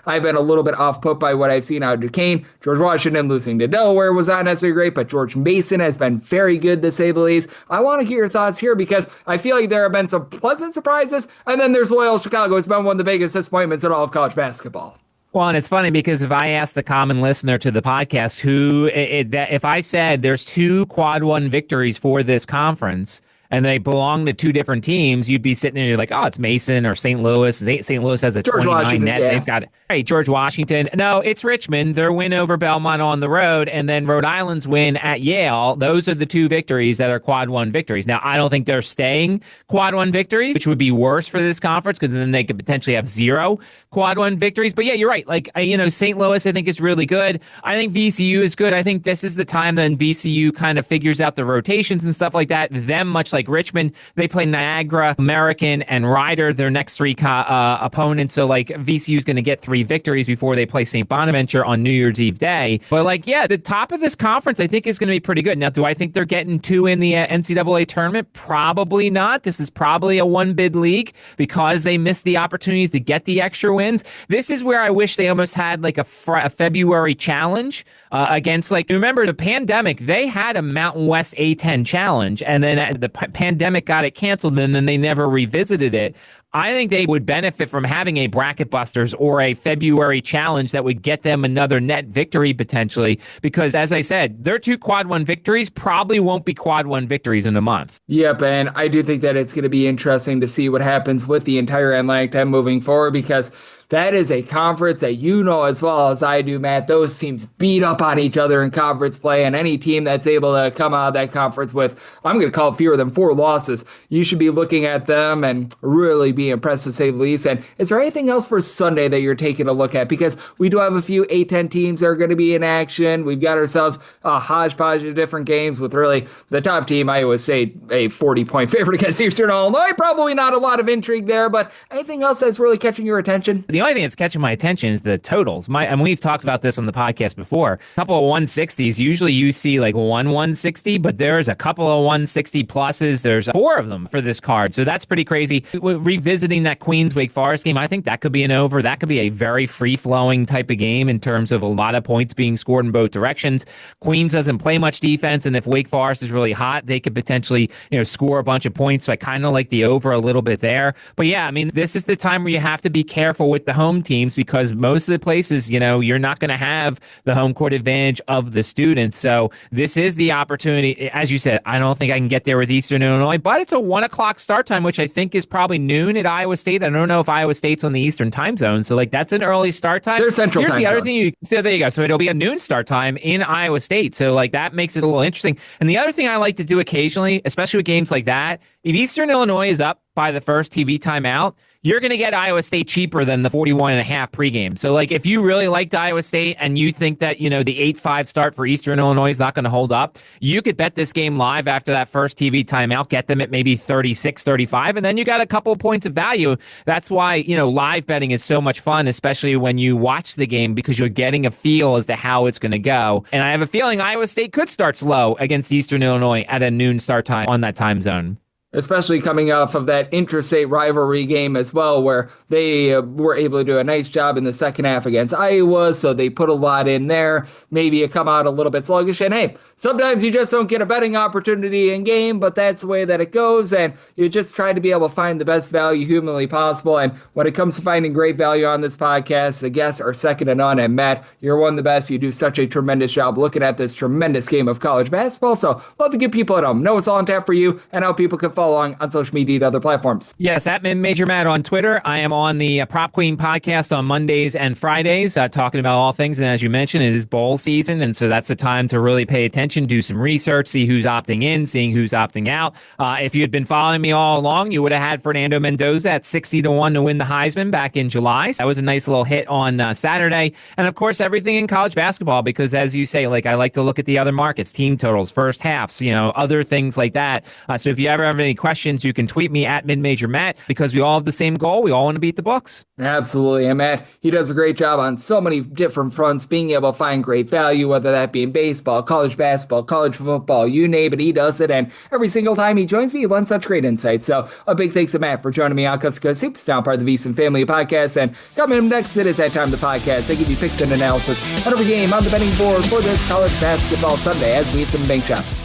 I've been a little bit off put by what I've seen out of Duquesne. George Washington losing to Delaware was not necessarily great, but George Mason has been very good, to say the least. I want to get your thoughts here because I feel like there have been some pleasant surprises, and then there's Loyola Chicago. It's been one of the biggest disappointments in all of college basketball. Well, and it's funny because if I asked the common listener to the podcast if I said there's 2 quad 1 victories for this conference, and they belong to 2 different teams, you'd be sitting there, you're like, oh, it's Mason or St. Louis. St. Louis has a George 29 Washington, net. yeah. They've got, hey, George Washington. No, it's Richmond. Their win over Belmont on the road, and then Rhode Island's win at Yale. Those are the 2 victories that are quad 1 victories. Now, I don't think they're staying quad 1 victories, which would be worse for this conference because then they could potentially have 0 quad 1 victories. But yeah, you're right. Like, St. Louis, I think, is really good. I think VCU is good. I think this is the time then VCU kind of figures out the rotations and stuff like that. Them, much like Richmond, they play Niagara, American, and Rider, their next 3 opponents. So, like, VCU is going to get 3 victories before they play St. Bonaventure on New Year's Eve day. But, like, yeah, the top of this conference, I think, is going to be pretty good. Now, do I think they're getting 2 in the NCAA tournament? Probably not. This is probably a 1-bid league because they missed the opportunities to get the extra wins. This is where I wish they almost had, like, a February challenge against, like, remember the pandemic, they had a Mountain West A10 challenge, and then the pandemic got it canceled, and then they never revisited it. I think they would benefit from having a Bracket Busters or a February challenge that would get them another net victory potentially, because as I said, their 2 quad 1 victories probably won't be quad 1 victories in a month. Yep, and I do think that it's going to be interesting to see what happens with the entire Atlantic 10 moving forward, because that is a conference that you know as well as I do, Matt. Those teams beat up on each other in conference play, and any team that's able to come out of that conference with, I'm going to call it fewer than 4 losses, you should be looking at them and really be impressed, to say the least. And is there anything else for Sunday that you're taking a look at? Because we do have a few A10 teams that are going to be in action. We've got ourselves a hodgepodge of different games with really the top team, I always say, a 40-point favorite against Eastern Illinois. Probably not a lot of intrigue there, but anything else that's really catching your attention? The only thing that's catching my attention is the totals. And we've talked about this on the podcast before. A couple of 160s. Usually you see like 160, but there's a couple of 160 pluses. There's 4 of them for this card. So that's pretty crazy. Revisiting that Queens-Wake Forest game, I think that could be an over. That could be a very free-flowing type of game in terms of a lot of points being scored in both directions. Queens doesn't play much defense, and if Wake Forest is really hot, they could potentially, score a bunch of points. So I kind of like the over a little bit there. But yeah, I mean, this is the time where you have to be careful with the home teams because most of the places, you're not going to have the home court advantage of the students. So this is the opportunity. As you said, I don't think I can get there with Eastern Illinois, but it's a 1:00 start time, which I think is probably noon at Iowa State. I don't know if Iowa State's on the Eastern time zone. So like that's an early start time. They're Central Here's time the other zone. thing so there you go. So it'll be a noon start time in Iowa State. So like that makes it a little interesting. And the other thing I like to do occasionally, especially with games like that, if Eastern Illinois is up by the first TV timeout, you're going to get Iowa State cheaper than the 41.5 pregame. So, like, if you really liked Iowa State and you think that, the 8-5 start for Eastern Illinois is not going to hold up, you could bet this game live after that first TV timeout, get them at maybe 36, 35, and then you got a couple of points of value. That's why, live betting is so much fun, especially when you watch the game because you're getting a feel as to how it's going to go. And I have a feeling Iowa State could start slow against Eastern Illinois at a noon start time on that time zone. Especially coming off of that interstate rivalry game as well, where they were able to do a nice job in the second half against Iowa, so they put a lot in there. Maybe you come out a little bit sluggish, and hey, sometimes you just don't get a betting opportunity in game, but that's the way that it goes, and you just try to be able to find the best value humanly possible. And when it comes to finding great value on this podcast, the guests are second to none, and Matt, you're one of the best. You do such a tremendous job looking at this tremendous game of college basketball, so love to get people at home know what's all on tap for you and how people can follow follow along on social media and other platforms. Yes, at Major Matt on Twitter. I am on the Prop Queen podcast on Mondays and Fridays, talking about all things. And as you mentioned, it is bowl season, and so that's the time to really pay attention, do some research, see who's opting in, seeing who's opting out. If you had been following me all along, you would have had Fernando Mendoza at 60-1 to win the Heisman back in July. So that was a nice little hit on Saturday. And of course, everything in college basketball, because as you say, like I like to look at the other markets, team totals, first halves, other things like that. So if you ever have any questions, you can tweet me at Mid-Major Matt, because we all have the same goal. We all want to beat the books. Absolutely. And Matt, he does a great job on so many different fronts, being able to find great value, whether that be in baseball, college basketball, college football, you name it, he does it. And every single time he joins me, he lends such great insights. So a big thanks to Matt for joining me on Coast to Coast Hoops, now part of the VSiN Family Podcast. And coming up next, it is that time of the podcast. I give you picks and analysis on every game on the betting board for this college basketball Sunday as we hit some bank shots.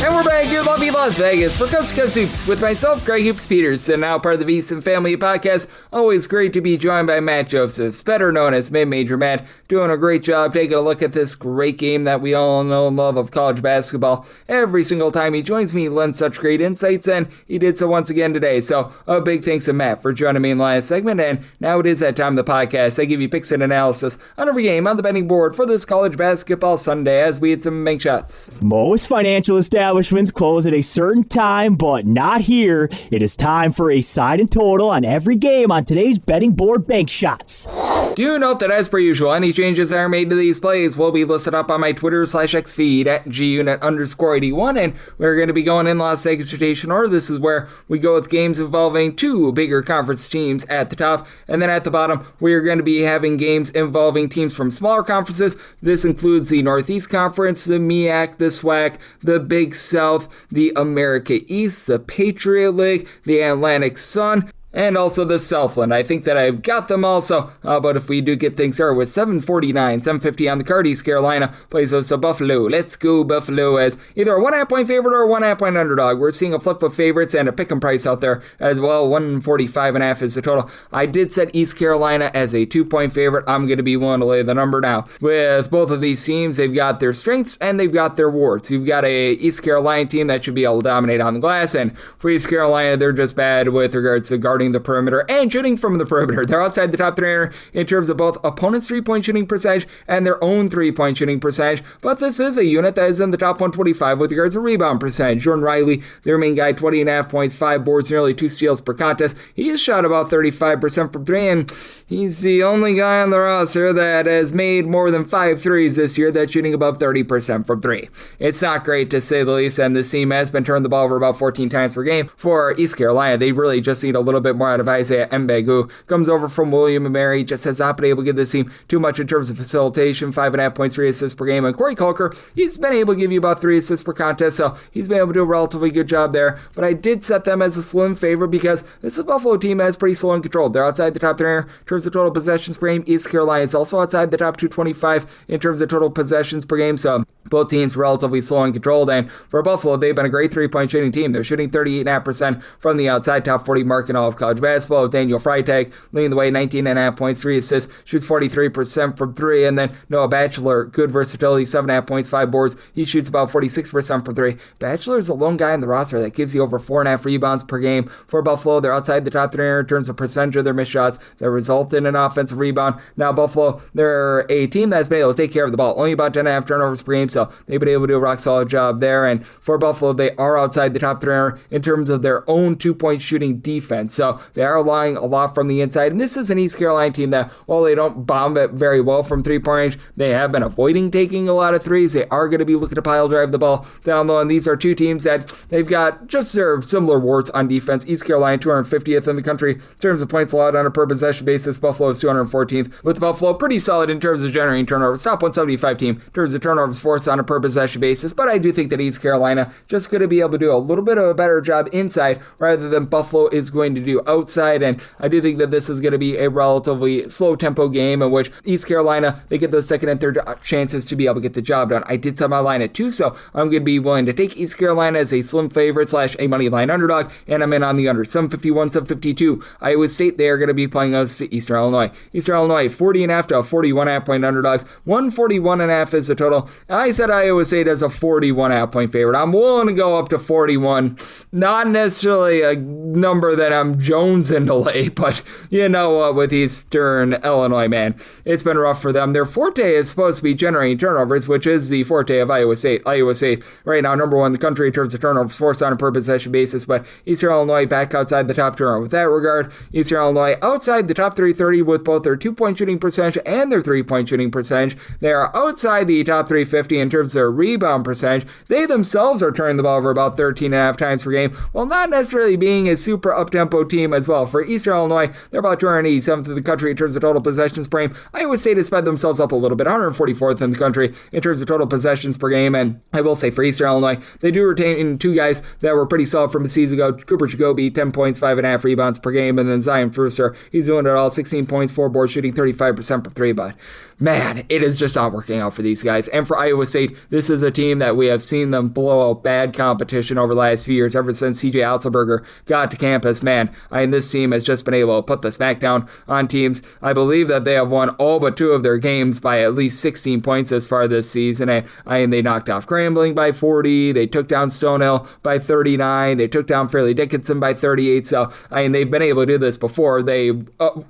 And we're back here in lovely Las Vegas for Coast to Coast Hoops with myself, Greg Hoops Peterson, now part of the VSiN Family Podcast. Always great to be joined by Matt Josephs, better known as Mid-Major Matt, doing a great job taking a look at this great game that we all know and love of college basketball. Every single time he joins me, he lends such great insights, and he did so once again today. So a big thanks to Matt for joining me in the last segment, and now it is that time of the podcast. I give you picks and analysis on every game on the betting board for this college basketball Sunday as we hit some bank shots. Most financial establishments close at a certain time, but not here. It is time for a side and total on every game on today's betting board bank shots. Do note that as per usual, any changes that are made to these plays will be listed up on my Twitter/X feed at gunit_81, and we're going to be going in Las Vegas rotation order. This is where we go with games involving two bigger conference teams at the top, and then at the bottom, we are going to be having games involving teams from smaller conferences. This includes the Northeast Conference, the MEAC, the SWAC, the Big South, the America East, the Patriot League, the Atlantic Sun, and also the Southland. I think that I've got them also, but if we do get things started with 7:49, 7:50 on the card, East Carolina plays with Buffalo. Let's go Buffalo as either a 1.5 point favorite or a 1.5 point underdog. We're seeing a flip of favorites and a pick 'em price out there as well. 145.5 is the total. I did set East Carolina as a 2-point favorite. I'm going to be willing to lay the number now. With both of these teams, they've got their strengths and they've got their warts. You've got a East Carolina team that should be able to dominate on the glass, and for East Carolina, they're just bad with regards to guarding the perimeter and shooting from the perimeter. They're outside the top 3 in terms of both opponents' 3-point shooting percentage and their own 3-point shooting percentage, but this is a unit that is in the top 125 with regards to rebound percentage. Jordan Riley, their main guy, 20.5 points, 5 boards, nearly 2 steals per contest. He has shot about 35% from 3, and he's the only guy on the roster that has made more than 5 threes this year that's shooting above 30% from 3. It's not great to say the least, and this team has been turning the ball over about 14 times per game. For East Carolina, they really just need a little bit more out of Isaiah Mbegu, who comes over from William & Mary, just has not been able to give this team too much in terms of facilitation, 5.5 points, 3 assists per game. And Corey Culker, he's been able to give you about 3 assists per contest, so he's been able to do a relatively good job there. But I did set them as a slim favorite because this is a Buffalo team that is pretty slow and controlled. They're outside the top 3 in terms of total possessions per game. East Carolina is also outside the top 225 in terms of total possessions per game, so both teams relatively slow and controlled. And for Buffalo, they've been a great 3-point shooting team. They're shooting 38.5% from the outside, top 40 mark in all of college basketball. Daniel Freitag leading the way, 19.5 points, 3 assists, shoots 43% from 3. And then Noah Batchelor, good versatility, 7.5 points, 5 boards. He shoots about 46% from 3. Batchelor is the lone guy in the roster that gives you over 4.5 rebounds per game. For Buffalo, they're outside the top 3 in terms of percentage of their missed shots that result in an offensive rebound. Now, Buffalo, they're a team that's been able to take care of the ball, only about 10.5 turnovers per game, so they've been able to do a rock-solid job there. And for Buffalo, they are outside the top 3 in terms of their own 2-point shooting defense, so they are relying a lot from the inside. And this is an East Carolina team that, while they don't bomb it very well from 3-point range, they have been avoiding taking a lot of threes. They are going to be looking to pile drive the ball down low, and these are two teams that they've got just their similar warts on defense. East Carolina, 250th in the country in terms of points allowed on a per possession basis. Buffalo is 214th, with Buffalo pretty solid in terms of generating turnovers. Top 175 team in terms of turnovers forced on a per possession basis, but I do think that East Carolina just going to be able to do a little bit of a better job inside rather than Buffalo is going to do do outside, and I do think that this is going to be a relatively slow tempo game in which East Carolina, they get those second and third chances to be able to get the job done. I did set my line at 2, so I'm going to be willing to take East Carolina as a slim favorite / a money line underdog, and I'm in on the under. 751, 752. Iowa State, they are going to be playing us to Eastern Illinois. Eastern Illinois, 40.5 to 41.5 point underdogs. 141.5 is the total. I said Iowa State as a 41.5 point favorite. I'm willing to go up to 41. Not necessarily a number that I'm jonesing to lay, but you know what, with Eastern Illinois, man, it's been rough for them. Their forte is supposed to be generating turnovers, which is the forte of Iowa State. Iowa State right now number 1 in the country in terms of turnovers forced on a per possession basis, but Eastern Illinois back outside the top 200. With that regard, Eastern Illinois outside the top 330 with both their 2-point shooting percentage and their 3-point shooting percentage. They are outside the top 350 in terms of their rebound percentage. They themselves are turning the ball over about 13.5 times per game, while not necessarily being a super up-tempo team as well. For Eastern Illinois, they're about 287th in the country in terms of total possessions per game. Iowa State has sped themselves up a little bit, 144th in the country in terms of total possessions per game, and I will say for Eastern Illinois, they do retain 2 guys that were pretty solid from a season ago. Cooper Jacoby, 10 points, 5.5 rebounds per game, and then Zion Brewster, he's doing it all, 16 points, 4 boards, shooting 35% from 3, but man, it is just not working out for these guys. And for Iowa State, this is a team that we have seen them blow out bad competition over the last few years, ever since CJ Otzelberger got to campus. Man, this team has just been able to put the smackdown on teams. I believe that they have won all but 2 of their games by at least 16 points as far this season, and they knocked off Grambling by 40, they took down Stonehill by 39, they took down Fairleigh Dickinson by 38, so they've been able to do this before. They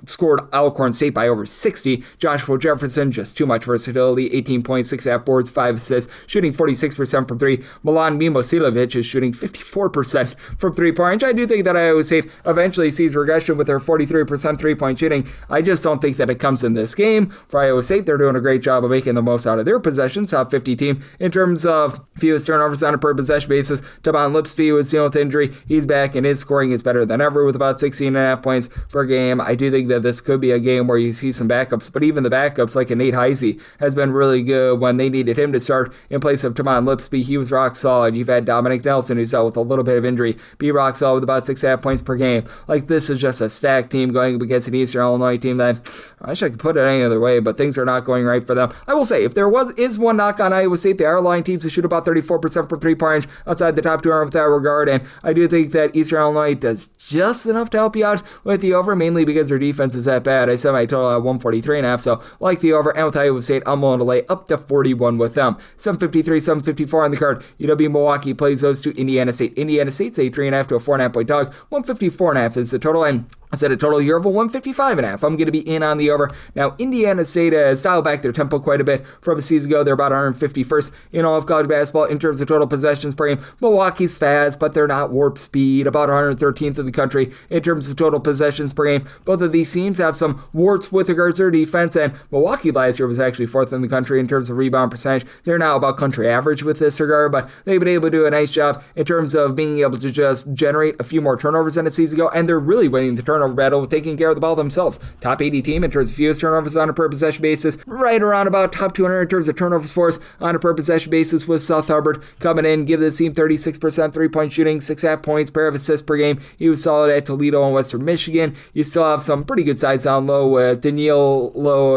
scored Alcorn State by over 60. Joshua Jefferson, just too much versatility, 18 points, 6.5 boards, 5 assists, shooting 46% from 3. Milan Mimosilovic is shooting 54% from 3-point range. I do think that Iowa State eventually sees regression with their 43% 3-point shooting. I just don't think that it comes in this game. For Iowa State, they're doing a great job of making the most out of their possessions, top 50 team in terms of fewest turnovers on a per possession basis. Tavon Lipsby was dealing with injury. He's back, and his scoring is better than ever with about 16.5 points per game. I do think that this could be a game where you see some backups, but even the backups like Nate Heisey has been really good when they needed him to start in place of Tavon Lipsby. He was rock solid. You've had Dominic Nelson, who's out with a little bit of injury, be rock solid with about 6.5 points per game. Like, this is just a stacked team going up against an Eastern Illinois team that I wish I could put it any other way, but things are not going right for them. I will say, if there is one knock on Iowa State, they are allowing teams to shoot about 34% from 3-point range outside the top 200 with that regard, and I do think that Eastern Illinois does just enough to help you out with the over, mainly because their defense is that bad. I set my total at 143.5, so like the over, and with Iowa State, I'm willing to lay up to 41 with them. 753, 754 on the card. UW Milwaukee plays those to Indiana State. Indiana State's a 3.5 to a 4.5 point dog. 154.5 is the total, and I said a total here of a 155.5. I'm going to be in on the over. Now, Indiana State has dialed back their tempo quite a bit from a season ago. They're about 151st in all of college basketball in terms of total possessions per game. Milwaukee's fast, but they're not warp speed. About 113th in the country in terms of total possessions per game. Both of these teams have some warts with regards to their defense, and Milwaukee last year was actually 4th in the country in terms of rebound percentage. They're now about country average with this regard, but they've been able to do a nice job in terms of being able to just generate a few more turnovers than a season ago, and they're really winning the turnover battle with taking care of the ball themselves. Top 80 team in terms of fewest turnovers on a per possession basis, right around about top 200 in terms of turnovers force on a per possession basis, with South Hubbard coming in, give the team 36% 3-point shooting, 6.5 points, pair of assists per game. He was solid at Toledo and Western Michigan. You still have some pretty good sides down low with Danilo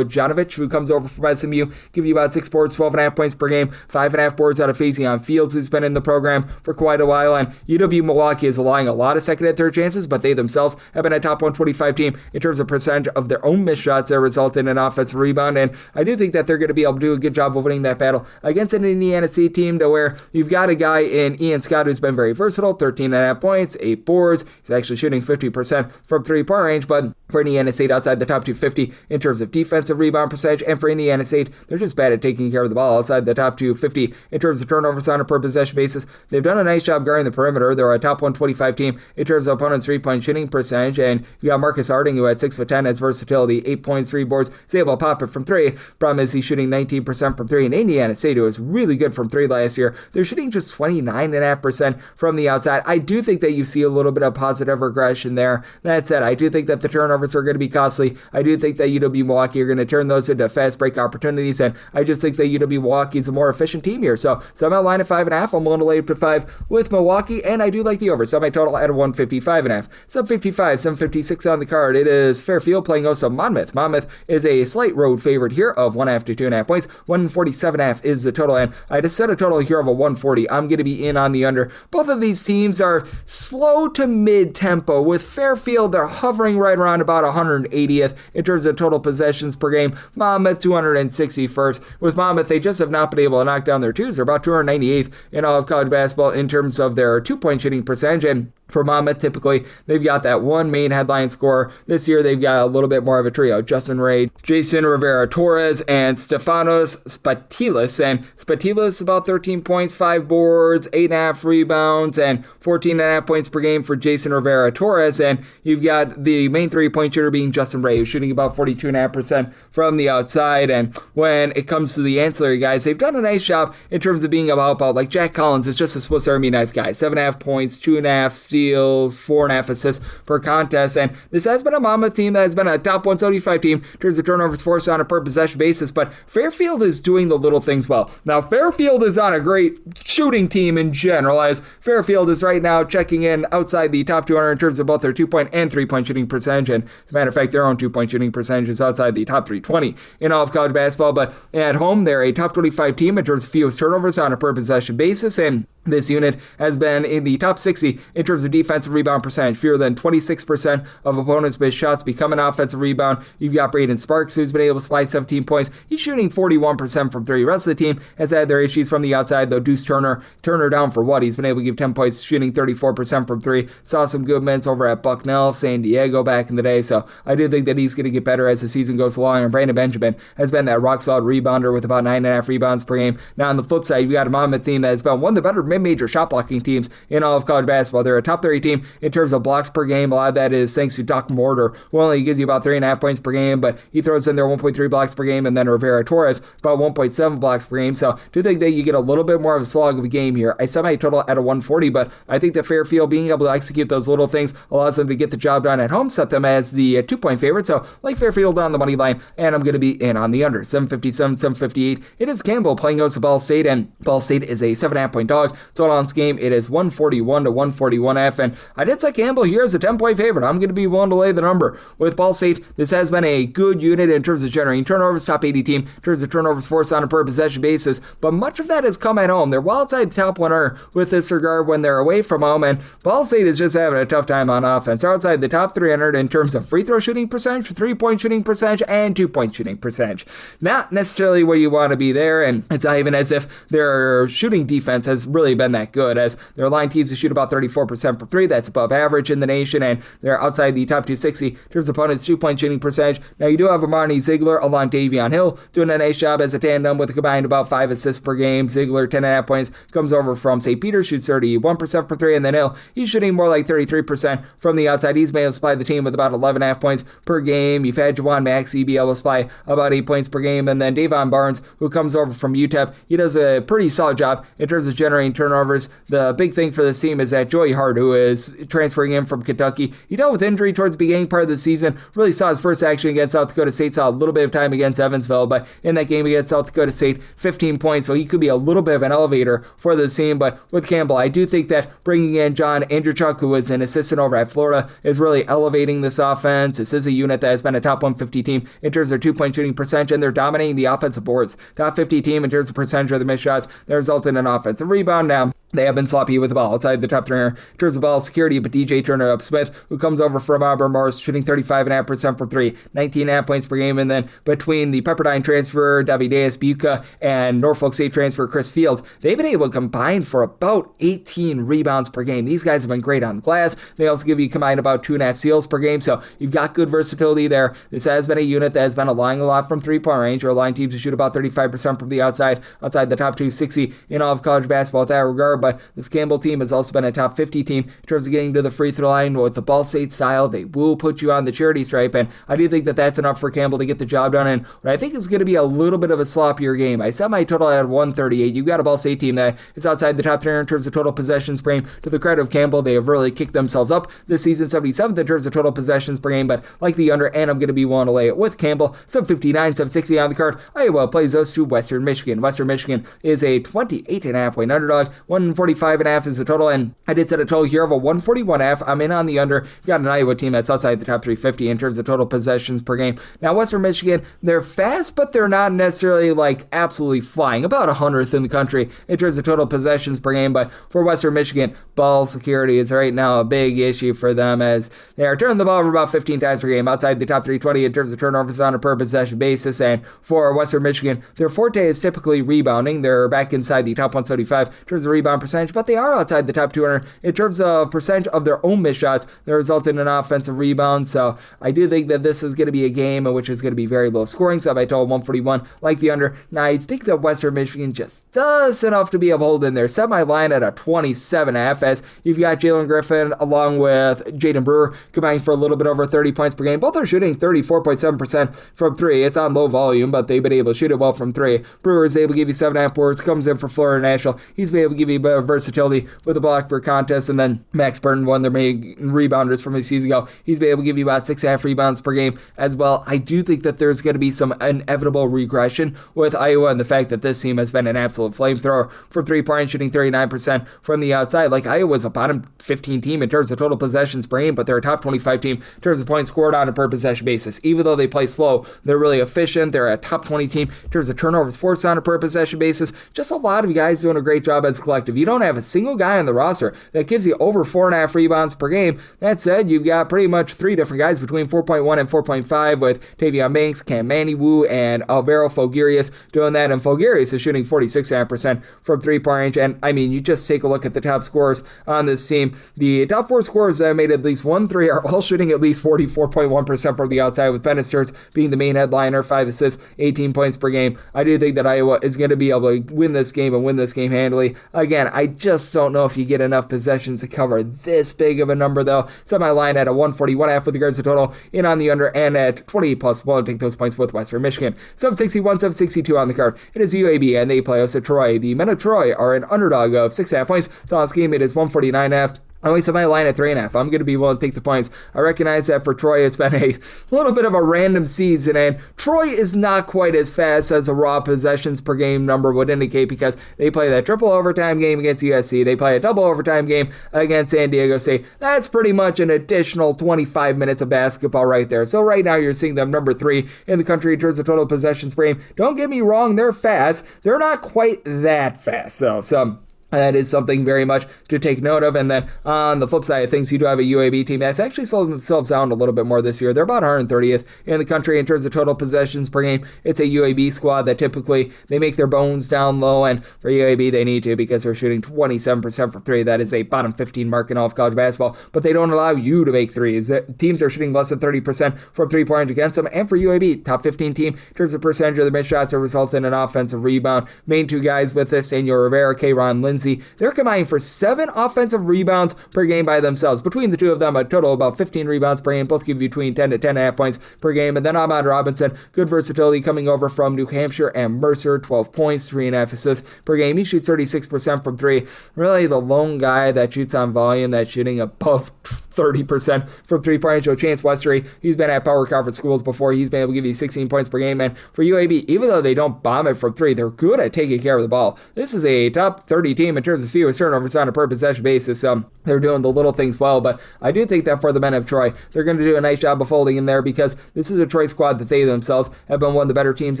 Janovic, who comes over from SMU, give you about 6 boards, 12.5 points per game, 5.5 boards out of Faison Fields, who's been in the program for quite a while, and UW Milwaukee is allowing a lot of second and third chances, but they themselves have been a top 125 team in terms of percentage of their own missed shots that result in an offensive rebound, and I do think that they're going to be able to do a good job of winning that battle against an Indiana State team to where you've got a guy in Ian Scott who's been very versatile, 13.5 points, 8 boards. He's actually shooting 50% from 3-point range, but for Indiana State outside the top 250 in terms of defensive rebound percentage, and for Indiana State, they're just bad at taking care of the ball outside the top 250 in terms of turnovers on a per possession basis. They've done a nice job guarding the perimeter. They're a top 125 team in terms of opponents' 3-point shooting percentage, and and you got Marcus Harding, who at 6'10" has versatility, 8 points, 3 boards, is able to pop it from 3. Problem is he's shooting 19% from 3, and Indiana State, who was really good from 3 last year, they're shooting just 29.5% from the outside. I do think that you see a little bit of positive regression there. That said, I do think that the turnovers are going to be costly. I do think that UW Milwaukee are going to turn those into fast break opportunities, and I just think that UW Milwaukee is a more efficient team here. So I'm at line at 5.5. I'm willing to lay up to 5 with Milwaukee, and I do like the over. So my total at a 155.5. Sub 55, 756 on the card. It is Fairfield playing also Monmouth. Monmouth is a slight road favorite here of 1.5 to 2.5 points. 147.5 is the total, and I just set a total here of a 140. I'm going to be in on the under. Both of these teams are slow to mid-tempo. With Fairfield, they're hovering right around about 180th in terms of total possessions per game. Monmouth, 261st. With Monmouth, they just have not been able to knock down their twos. They're about 298th in all of college basketball in terms of their two-point shooting percentage, and for Monmouth, typically, they've got that one main headline scorer. This year, they've got a little bit more of a trio. Justin Ray, Jason Rivera-Torres, and Stefanos Spatilis. And Spatilis, about 13 points, 5 boards, 8.5 rebounds, and 14.5 points per game for Jason Rivera-Torres. And you've got the main three-point shooter being Justin Ray, who's shooting about 42.5% from the outside. And when it comes to the ancillary guys, they've done a nice job in terms of being about. Like Jack Collins is just a Swiss Army knife guy. 7.5 points, 2.5 steals, 4.5 assists per contest, and this has been a Monmouth team that has been a top 175 team in terms of turnovers forced on a per possession basis, but Fairfield is doing the little things well. Now, Fairfield is on a great shooting team in general, as Fairfield is right now checking in outside the top 200 in terms of both their 2-point and 3-point shooting percentage, and as a matter of fact, their own 2-point shooting percentage is outside the top 320 in all of college basketball, but at home, they're a top 25 team in terms of fewest turnovers on a per possession basis, and this unit has been in the top 60 in terms of defensive rebound percentage. Fewer than 26% of opponents' missed shots become an offensive rebound. You've got Braden Sparks, who's been able to supply 17 points. He's shooting 41% from 3. The rest of the team has had their issues from the outside, though Deuce Turner down for what? He's been able to give 10 points, shooting 34% from 3. Saw some good minutes over at Bucknell, San Diego back in the day, so I do think that he's going to get better as the season goes along. And Brandon Benjamin has been that rock-solid rebounder with about 9.5 rebounds per game. Now, on the flip side, you've got a Monmouth team that has been one of the better mid-major shot blocking teams in all of college basketball. They're a top 30 team in terms of blocks per game. A lot of that is thanks to Doc Mortar, who only gives you about 3.5 points per game, but he throws in their 1.3 blocks per game, and then Rivera-Torres, about 1.7 blocks per game. So I do think that you get a little bit more of a slog of a game here. I set my total at a 140, but I think that Fairfield being able to execute those little things allows them to get the job done at home, set them as the 2-point favorite. So like Fairfield on the money line, and I'm going to be in on the under. 757, 758. It is Campbell playing against Ball State, and Ball State is a 7.5 point dog. Total on this game, it is 141 to 141.5, and I did set Campbell here as a 10-point favorite. I'm going to be willing to lay the number. With Ball State, this has been a good unit in terms of generating turnovers, top 80 team in terms of turnovers forced on a per possession basis, but much of that has come at home. They're well outside the top 100 with this regard when they're away from home, and Ball State is just having a tough time on offense. They're outside the top 300 in terms of free throw shooting percentage, 3-point shooting percentage, and 2-point shooting percentage. Not necessarily where you want to be there, and it's not even as if their shooting defense has really been that good, as their line teams to shoot about 34% from 3. That's above average in the nation, and they're outside the top 260 in terms of opponents' 2-point shooting percentage. Now, you do have Amani Ziegler along Davion Hill doing a nice job as a tandem with a combined about 5 assists per game. Ziegler, 10.5 points, comes over from St. Peter, shoots 31% from 3, and then Hill, he's shooting more like 33% from the outside. He's been able to supply the team with about 11.5 points per game. You've had Juwan Maxey be able to supply about 8 points per game, and then Davon Barnes, who comes over from UTEP, he does a pretty solid job in terms of generating turnovers. The big thing for this team is that Joey Hart, who is transferring in from Kentucky, he dealt with injury towards the beginning part of the season, really saw his first action against South Dakota State, saw a little bit of time against Evansville, but in that game against South Dakota State, 15 points, so he could be a little bit of an elevator for the team. But with Campbell, I do think that bringing in John Andrzejczuk, who was an assistant over at Florida, is really elevating this offense. This is a unit that has been a top 150 team in terms of 2-point shooting percentage, and they're dominating the offensive boards. Top 50 team in terms of percentage of the missed shots that result in an offensive rebound. Now, they have been sloppy with the ball outside the top 300 in terms of ball security, but DJ Turner-Smith, who comes over from Auburn Morris, shooting 35.5% from 3, 19.5 points per game, and then between the Pepperdine transfer, Davideus Buca, and Norfolk State transfer, Chris Fields, they've been able to combine for about 18 rebounds per game. These guys have been great on the glass. They also give you combined about 2.5 steals per game, so you've got good versatility there. This has been a unit that has been allowing a lot from 3-point range, or allowing teams to shoot about 35% from the outside the top 260 in all of college basketball with that regard. are, but this Campbell team has also been a top 50 team in terms of getting to the free throw line with the Ball State style. They will put you on the charity stripe, and I do think that that's enough for Campbell to get the job done. And what I think is going to be a little bit of a sloppier game. I set my total at 138. You got a Ball State team that is outside the top 10 in terms of total possessions per game. To the credit of Campbell, they have really kicked themselves up this season, 77th in terms of total possessions per game, but like the under, and I'm going to be willing to lay it with Campbell. 759, 760 on the card. Iowa plays those to Western Michigan. Western Michigan is a 28.5 point underdog. 145.5 is the total, and I did set a total here of a 141.5. I'm in on the under. You got an Iowa team that's outside the top 350 in terms of total possessions per game. Now, Western Michigan, they're fast, but they're not necessarily like absolutely flying. About 100th in the country in terms of total possessions per game, but for Western Michigan, ball security is right now a big issue for them as they are turning the ball over about 15 times per game, outside the top 320 in terms of turnovers on a per possession basis. And for Western Michigan, their forte is typically rebounding. They're back inside the top 175 in terms of rebound percentage, but they are outside the top 200 in terms of percentage of their own missed shots that result in an offensive rebound. So I do think that this is going to be a game in which is going to be very low scoring. So I told 141 like the under. Now I think that Western Michigan just does enough to be able to hold in there. Set my line at a 27.5 as you've got Jalen Griffin along with Jaden Brewer combining for a little bit over 30 points per game. Both are shooting 34.7% from three. It's on low volume, but they've been able to shoot it well from three. Brewer is able to give you 7.5 boards, comes in for Florida National. He's been able to give you a bit of versatility with a block for contest, and then Max Burton, one of their main rebounders from a season ago, he's been able to give you about 6.5 rebounds per game as well. I do think that there's going to be some inevitable regression with Iowa and the fact that this team has been an absolute flamethrower from three-point, shooting 39% from the outside. Like, Iowa's a bottom 15 team in terms of total possessions per game, but they're a top 25 team in terms of points scored on a per possession basis. Even though they play slow, they're really efficient. They're a top 20 team in terms of turnovers forced on a per possession basis. Just a lot of guys doing a great job as a collective. You don't have a single guy on the roster that gives you over 4.5 rebounds per game. That said, you've got pretty much three different guys between 4.1 and 4.5 with Tavion Banks, Cam Maniwu, and Alvaro Fogurius doing that, and Fogurius is shooting 46.5% from three-point range. And I mean, you just take a look at the top scorers on this team. The top four scorers that made at least one three are all shooting at least 44.1% from the outside, with Bennett Sturts being the main headliner, 5 assists, 18 points per game. I do think that Iowa is going to be able to win this game and win this game handily. Again, I just don't know if you get enough possessions to cover this big of a number, though. Set my line at a 141.5 with regards to total, in on the under, and at 28 plus, well, I'll take those points with Western Michigan. 761, 762 on the card. It is UAB, and they play us at Troy. The men of Troy are an underdog of 6.5 points. So on this game, it is 149.5. I only set my line at 3.5. I'm going to be willing to take the points. I recognize that for Troy, it's been a little bit of a random season, and Troy is not quite as fast as a raw possessions per game number would indicate, because they play that triple overtime game against USC. They play a double overtime game against San Diego State. That's pretty much an additional 25 minutes of basketball right there. So right now, you're seeing them number 3 in the country in terms of total possessions per game. Don't get me wrong, they're fast. They're not quite that fast, so that is something very much to take note of. And then on the flip side of things, you do have a UAB team that's actually slowed themselves down a little bit more this year. They're about 130th in the country in terms of total possessions per game. It's a UAB squad that typically they make their bones down low, and for UAB they need to, because they're shooting 27% from three. That is a bottom 15 mark in all of college basketball, but they don't allow you to make threes. Teams are shooting less than 30% from three-point against them, and for UAB, top 15 team in terms of percentage of their missed shots that result in an offensive rebound. Main two guys with this, Daniel Rivera, K-Ron Lindsay, they're combining for 7 offensive rebounds per game by themselves. Between the two of them, a total of about 15 rebounds per game, both give you between 10 to 10.5 points per game. And then Ahmad Robinson, good versatility coming over from New Hampshire, and Mercer, 12 points, 3.5 assists per game. He shoots 36% from three. Really the lone guy that shoots on volume that's shooting above 30% from three-point. Joe Chance Westery, he's been at power conference schools before. He's been able to give you 16 points per game. And for UAB, even though they don't bomb it from three, they're good at taking care of the ball. This is a top 30 team in terms of fewest turnovers on a per possession basis. They're doing the little things well, but I do think that for the men of Troy, they're going to do a nice job of holding in there, because this is a Troy squad that they themselves have been one of the better teams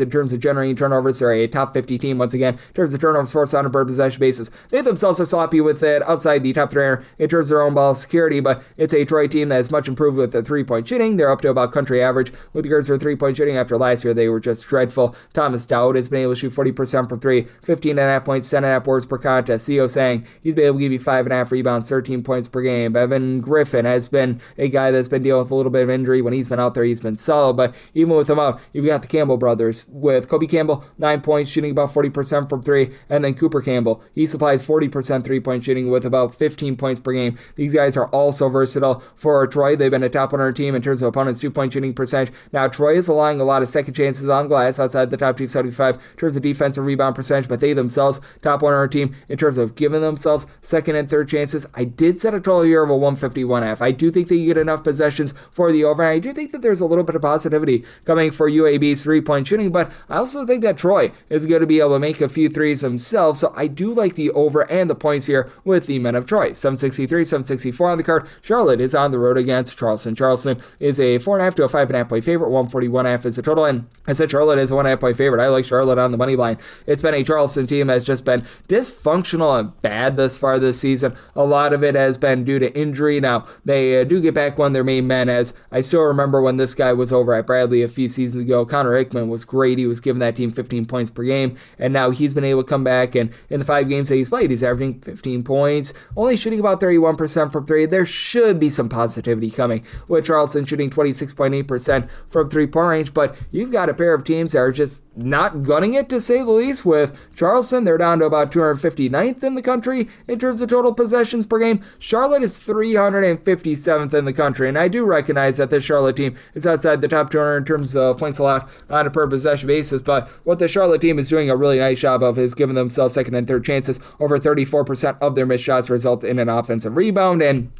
in terms of generating turnovers. They're a top 50 team once again in terms of turnovers forced on a per possession basis. They themselves are sloppy with it outside the top 3 in terms of their own ball security, but it's It's a Troy team that is much improved with their three-point shooting. They're up to about country average with regards to their three-point shooting. After last year, they were just dreadful. Thomas Dowd has been able to shoot 40% from three, 15.5 points, 10.5 boards per contest. Theo Sang, he's been able to give you 5.5 rebounds, 13 points per game. Evan Griffin has been a guy that's been dealing with a little bit of injury. When he's been out there, he's been solid, but even with him out, you've got the Campbell brothers with Kobe Campbell, 9 points, shooting about 40% from three, and then Cooper Campbell. He supplies 40% three-point shooting with about 15 points per game. These guys are also versatile for Troy. They've been a top 100 team in terms of opponents' two-point shooting percentage. Now, Troy is allowing a lot of second chances on glass outside the top 275 in terms of defensive rebound percentage, but they themselves, top 100 team in terms of giving themselves second and third chances. I did set a total here of a 151.5. I do think that you get enough possessions for the over, and I do think that there's a little bit of positivity coming for UAB's three-point shooting, but I also think that Troy is going to be able to make a few threes themselves, so I do like the over and the points here with the men of Troy. 763, 764 on the card. Charlotte is on the road against Charleston. Charleston is a 4.5 to a 5.5 point favorite. 141.5 is the total, and I said Charlotte is a 1.5 point favorite. I like Charlotte on the money line. It's been a Charleston team that's just been dysfunctional and bad thus far this season. A lot of it has been due to injury. Now, they do get back one of their main men, as I still remember when this guy was over at Bradley a few seasons ago. Connor Hickman was great. He was giving that team 15 points per game, and now he's been able to come back, and in the 5 games that he's played, he's averaging 15 points, only shooting about 31% from three. There should be some positivity coming with Charleston shooting 26.8% from three-point range, but you've got a pair of teams that are just not gunning it, to say the least. With Charleston, they're down to about 259th in the country in terms of total possessions per game. Charlotte is 357th in the country, and I do recognize that this Charlotte team is outside the top 200 in terms of points allowed on a per possession basis, but what the Charlotte team is doing a really nice job of is giving themselves second and third chances. Over 34% of their missed shots result in an offensive rebound, and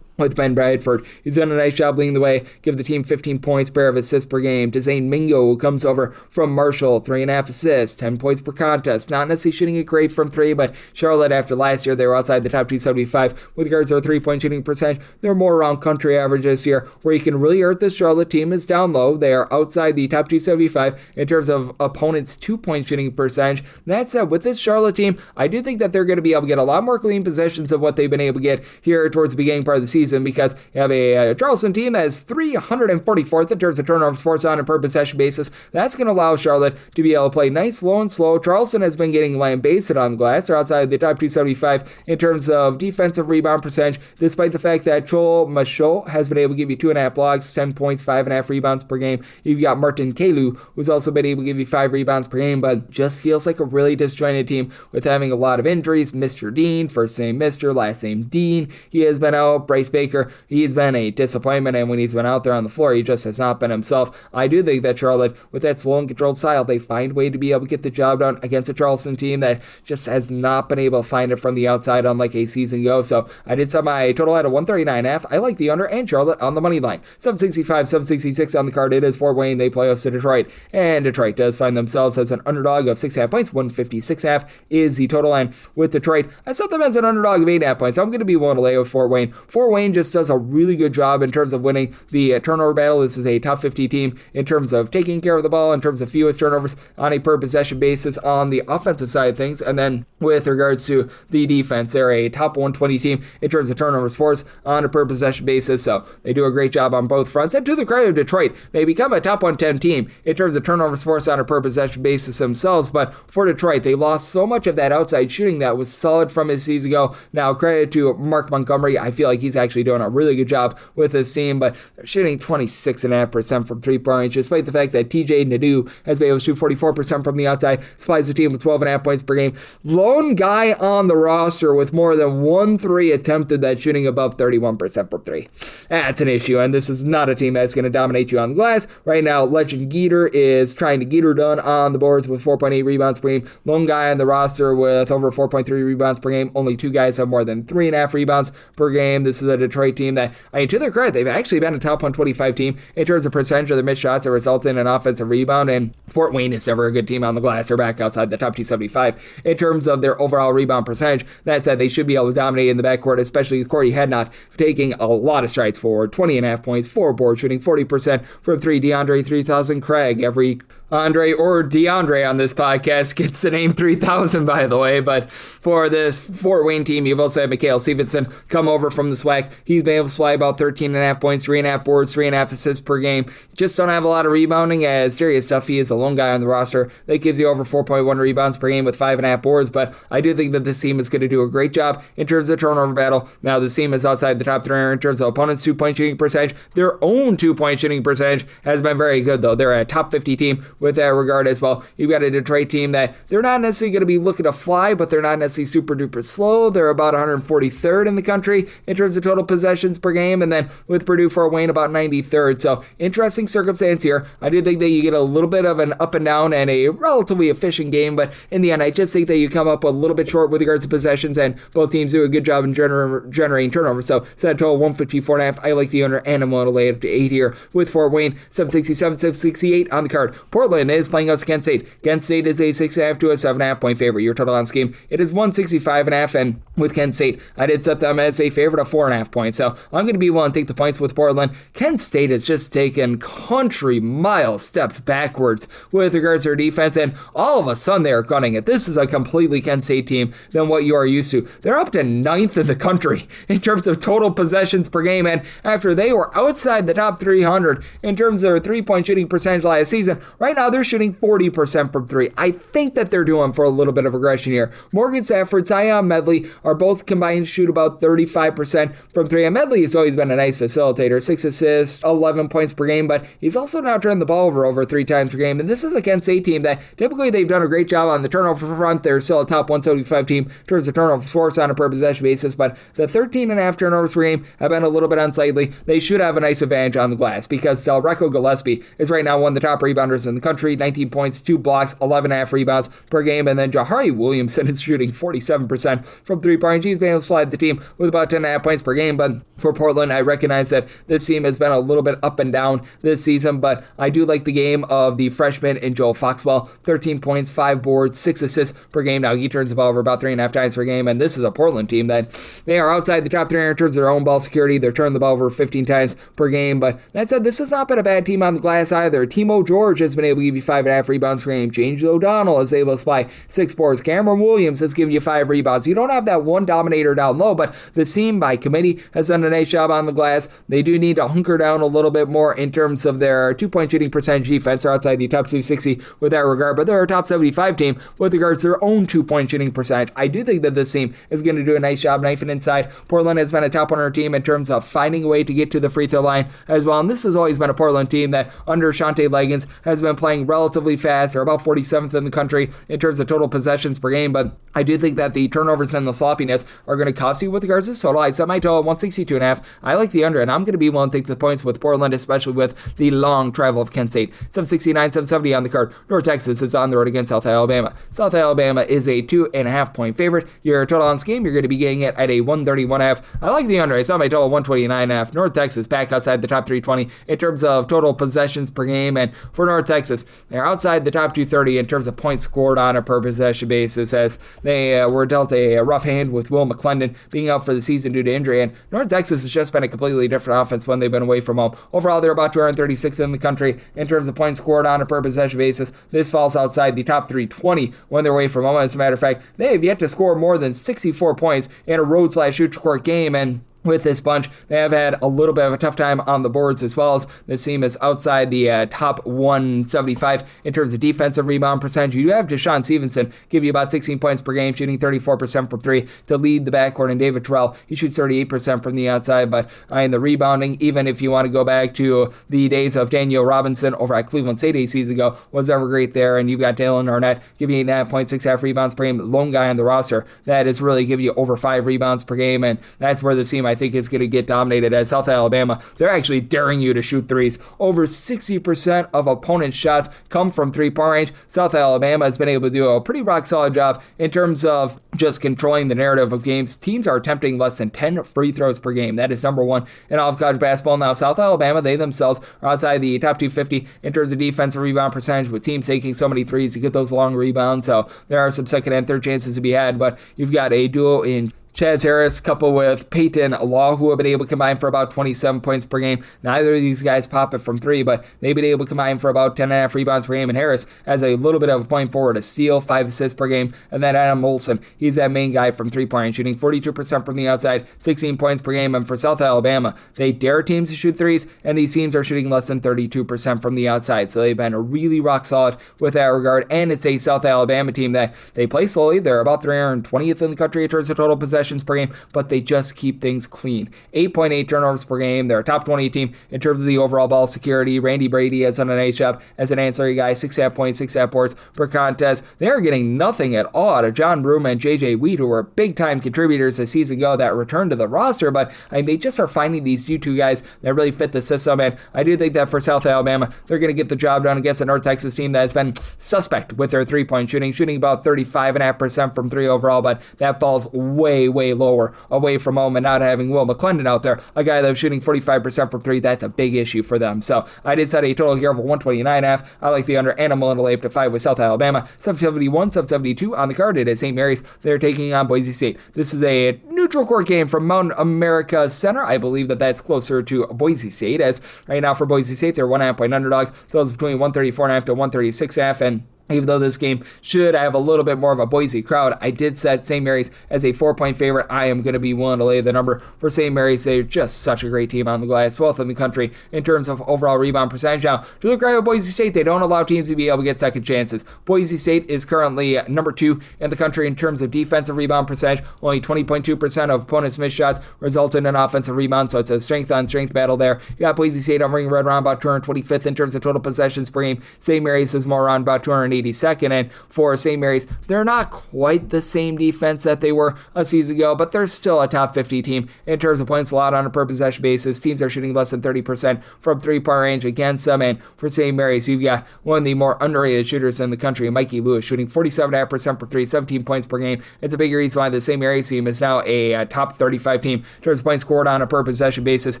with Ben Radford, he's done a nice job leading the way, give the team 15 points, pair of assists per game. Dezane Mingo, who comes over from Marshall, 3.5 assists, 10 points per contest. Not necessarily shooting it great from three, but Charlotte, after last year, they were outside the top 275 with regards to their three-point shooting percentage. They're more around country average this year. Where you can really hurt this Charlotte team is down low. They are outside the top 275 in terms of opponents' two-point shooting percentage. That said, with this Charlotte team, I do think that they're going to be able to get a lot more clean possessions of what they've been able to get here towards the beginning part of the season, because you have a Charleston team that is 344th in terms of turnovers forced on a per possession basis. That's going to allow Charlotte to be able to play nice, low, and slow. Charleston has been getting lambasted on glass. They're outside the top 275 in terms of defensive rebound percentage, despite the fact that Joel Machot has been able to give you 2.5 blocks, 10 points, 5.5 rebounds per game. You've got Martin Kalu, who's also been able to give you 5 rebounds per game, but just feels like a really disjointed team with having a lot of injuries. Mr. Dean, first name Mr., last name Dean, he has been out. Bryce Baker, he's been a disappointment, and when he's been out there on the floor, he just has not been himself. I do think that Charlotte, with that slow and controlled style, they find a way to be able to get the job done against a Charleston team that just has not been able to find it from the outside, unlike a season ago. So I did set my total at a 139.5. I like the under and Charlotte on the money line. 765, 766 on the card. It is Fort Wayne. They play us to Detroit, and Detroit does find themselves as an underdog of 6.5 points. 156.5 is the total line with Detroit. I set them as an underdog of 8.5 points. So I'm going to be willing to lay with Fort Wayne. Fort Wayne just does a really good job in terms of winning the turnover battle. This is a top 50 team in terms of taking care of the ball, in terms of fewest turnovers on a per possession basis on the offensive side of things. And then with regards to the defense, they're a top 120 team in terms of turnovers forced on a per possession basis. So they do a great job on both fronts. And to the credit of Detroit, they become a top 110 team in terms of turnovers forced on a per possession basis themselves. But for Detroit, they lost so much of that outside shooting that was solid from his season ago. Now, credit to Mark Montgomery. I feel like he's actually doing a really good job with his team, but they're shooting 26.5% from three-point range, despite the fact that TJ Nadeau has been able to shoot 44% from the outside, supplies the team with 12.5 points per game. Lone guy on the roster with more than 1 3 attempted that's shooting above 31% from three. That's an issue, and this is not a team that's going to dominate you on the glass. Right now, Legend Geeter is trying to get her done on the boards with 4.8 rebounds per game. Lone guy on the roster with over 4.3 rebounds per game. Only 2 guys have more than 3.5 rebounds per game. This is a Detroit team that, to their credit, they've actually been a top 125 team in terms of percentage of their missed shots that result in an offensive rebound, and Fort Wayne is never a good team on the glass. They're back outside the top 275 in terms of their overall rebound percentage. That said, they should be able to dominate in the backcourt, especially with Cordy Hadnot taking a lot of strides forward. 20.5 points, 4 boards, shooting 40% from 3. DeAndre 3000 Craig, every Andre or DeAndre on this podcast gets the name 3000, by the way. But for this Fort Wayne team, you've also had Mikhail Stevenson come over from the SWAC. He's been able to supply about 13.5 points, 3.5 boards, 3.5 assists per game. Just don't have a lot of rebounding, as Darius Duffy is a lone guy on the roster that gives you over 4.1 rebounds per game with 5.5 boards. But I do think that this team is going to do a great job in terms of turnover battle. Now, this team is outside the top 3 in terms of opponents' 2-point shooting percentage. Their own 2-point shooting percentage has been very good, though. They're a top 50 team with that regard as well. You've got a Detroit team that they're not necessarily going to be looking to fly, but they're not necessarily super duper slow. They're about 143rd in the country in terms of total possessions per game, and then with Purdue, Fort Wayne about 93rd. So interesting circumstance here. I do think that you get a little bit of an up and down and a relatively efficient game, but in the end, I just think that you come up a little bit short with regards to possessions, and both teams do a good job in generating turnovers. So set total 154.5. I like the under, and I'm going to lay it up to 8 here with Fort Wayne. 767, 768 on the card. Portland is playing us Kent State. Kent State is a 6.5 to a 7.5 point favorite. Your total on this game, it is 165.5, and with Kent State, I did set them as a favorite of 4.5 points. So I'm going to be willing to take the points with Portland. Kent State has just taken country mile steps backwards with regards to their defense, and all of a sudden they are gunning it. This is a completely Kent State team than what you are used to. They're up to 9th in the country in terms of total possessions per game, and after they were outside the top 300 in terms of their 3-point shooting percentage last season, right now they're shooting 40% from 3. I think that they're doing for a little bit of regression here. Morgan Stafford, Zion Medley are both combined to shoot about 35% from 3, and Medley has always been a nice facilitator, 6 assists, 11 points per game, but he's also now turned the ball over 3 times per game, and this is a Kent State team that typically they've done a great job on the turnover front. They're still a top 175 team in terms of turnover force on a per possession basis, but the 13.5 turnovers per game have been a little bit unsightly. They should have a nice advantage on the glass because Delreco Gillespie is right now one of the top rebounders in the country, 19 points, 2 blocks, 11.5 rebounds per game, and then Jahari Williamson is shooting 47% from 3-point. He's been able to slide the team with about 10.5 points per game, but for Portland, I recognize that this team has been a little bit up and down this season, but I do like the game of the freshman in Joel Foxwell, 13 points, 5 boards, 6 assists per game. Now, he turns the ball over about 3.5 times per game, and this is a Portland team that they are outside the top 3 in terms of their own ball security. They're turning the ball over 15 times per game, but that said, this has not been a bad team on the glass either. Timo George has been able to give you 5.5 rebounds per game. James O'Donnell is able to supply 6 boards. Cameron Williams has given you 5 rebounds. You don't have that one dominator down low, but the team by committee has done a nice job on the glass. They do need to hunker down a little bit more in terms of their 2-point shooting percentage defense. They're outside the top 260 with that regard, but they're a top 75 team with regards to their own 2-point shooting percentage. I do think that this team is going to do a nice job knifing inside. Portland has been a top 100 team in terms of finding a way to get to the free throw line as well, and this has always been a Portland team that under Shante Leggins has been playing relatively fast. They're about 47th in the country in terms of total possessions per game, but I do think that the turnovers and the sloppiness are going to cost you with regards to this total. I set my total at 162.5. I like the under, and I'm going to be willing to take the points with Portland, especially with the long travel of Kent State. 769, 770 on the card. North Texas is on the road against South Alabama. South Alabama is a 2.5 point favorite. Your total on this game, you're going to be getting it at a 131.5. I like the under. I set my total at 129.5. North Texas back outside the top 320 in terms of total possessions per game, and for North Texas, they're outside the top 230 in terms of points scored on a per possession basis, as they were dealt a rough hand with Will McClendon being out for the season due to injury, and North Texas has just been a completely different offense when they've been away from home. Overall, they're about 236th in the country in terms of points scored on a per possession basis. This falls outside the top 320 when they're away from home. As a matter of fact, they have yet to score more than 64 points in a road/neutral-court game, and with this bunch, they have had a little bit of a tough time on the boards as well, as this team is outside the top 175 in terms of defensive rebound percentage. You have Deshaun Stevenson give you about 16 points per game, shooting 34% from 3 to lead the backcourt, and David Terrell, he shoots 38% from the outside, but in the rebounding, even if you want to go back to the days of Daniel Robinson over at Cleveland State 8 seasons ago, was ever great there, and you've got Dalen Arnett giving you 9.6 rebounds per game, lone guy on the roster that is really giving you over 5 rebounds per game, and that's where the team I think is going to get dominated. As South Alabama, they're actually daring you to shoot threes. Over 60% of opponents' shots come from 3-point range. South Alabama has been able to do a pretty rock solid job in terms of just controlling the narrative of games. Teams are attempting less than 10 free throws per game. That is number 1 in all of college basketball. Now, South Alabama, they themselves are outside the top 250 in terms of defensive rebound percentage, with teams taking so many threes to get those long rebounds. So there are some second and third chances to be had, but you've got a duo in Chaz Harris coupled with Peyton Law, who have been able to combine for about 27 points per game. Neither of these guys pop it from three, but they've been able to combine for about 10.5 rebounds per game. And Harris has a little bit of a point forward, a steal, 5 assists per game. And then Adam Olson, he's that main guy from three-point, shooting 42% from the outside, 16 points per game. And for South Alabama, they dare teams to shoot threes, and these teams are shooting less than 32% from the outside. So they've been really rock solid with that regard. And it's a South Alabama team that they play slowly. They're about 320th in the country in terms of total possessions per game, but they just keep things clean. 8.8 turnovers per game. They're a top 20 team in terms of the overall ball security. Randy Brady has done a nice job as an ancillary guy, 6.5 points, 6.5 boards per contest. They're getting nothing at all out of John Broome and J.J. Wheat, who were big-time contributors a season ago that returned to the roster, but they just are finding these U2 guys that really fit the system, and I do think that for South Alabama, they're going to get the job done against a North Texas team that has been suspect with their three-point shooting about 35.5% from three overall, but that falls way, way lower away from home, and not having Will McClendon out there, a guy that's shooting 45% from three, that's a big issue for them. So I did set a total here of 129.5. I like the under, and I'm willing to lay up to 5 with South Alabama. 771, 772 on the card. It is St. Mary's. They're taking on Boise State. This is a neutral court game from Mount America Center. I believe that that's closer to Boise State, as right now for Boise State, they're 1.5 point underdogs. Those between 134.5 to 136.5, and even though this game should have a little bit more of a Boise crowd, I did set St. Mary's as a 4-point favorite. I am going to be willing to lay the number for St. Mary's. They're just such a great team on the glass, 12th in the country in terms of overall rebound percentage. Now, to look right at Boise State, they don't allow teams to be able to get second chances. Boise State is currently number 2 in the country in terms of defensive rebound percentage. Only 20.2% of opponents' missed shots result in an offensive rebound, so it's a strength-on-strength battle there. You got Boise State hovering right around about 225th in terms of total possessions per game. St. Mary's is more around about 282nd, and for St. Mary's, they're not quite the same defense that they were a season ago, but they're still a top 50 team in terms of points allowed on a per possession basis. Teams are shooting less than 30% from three-point range against them, and for St. Mary's, you've got one of the more underrated shooters in the country, Mikey Lewis, shooting 47.5% for three, 17 points per game. It's a big reason why the St. Mary's team is now a top 35 team in terms of points scored on a per possession basis.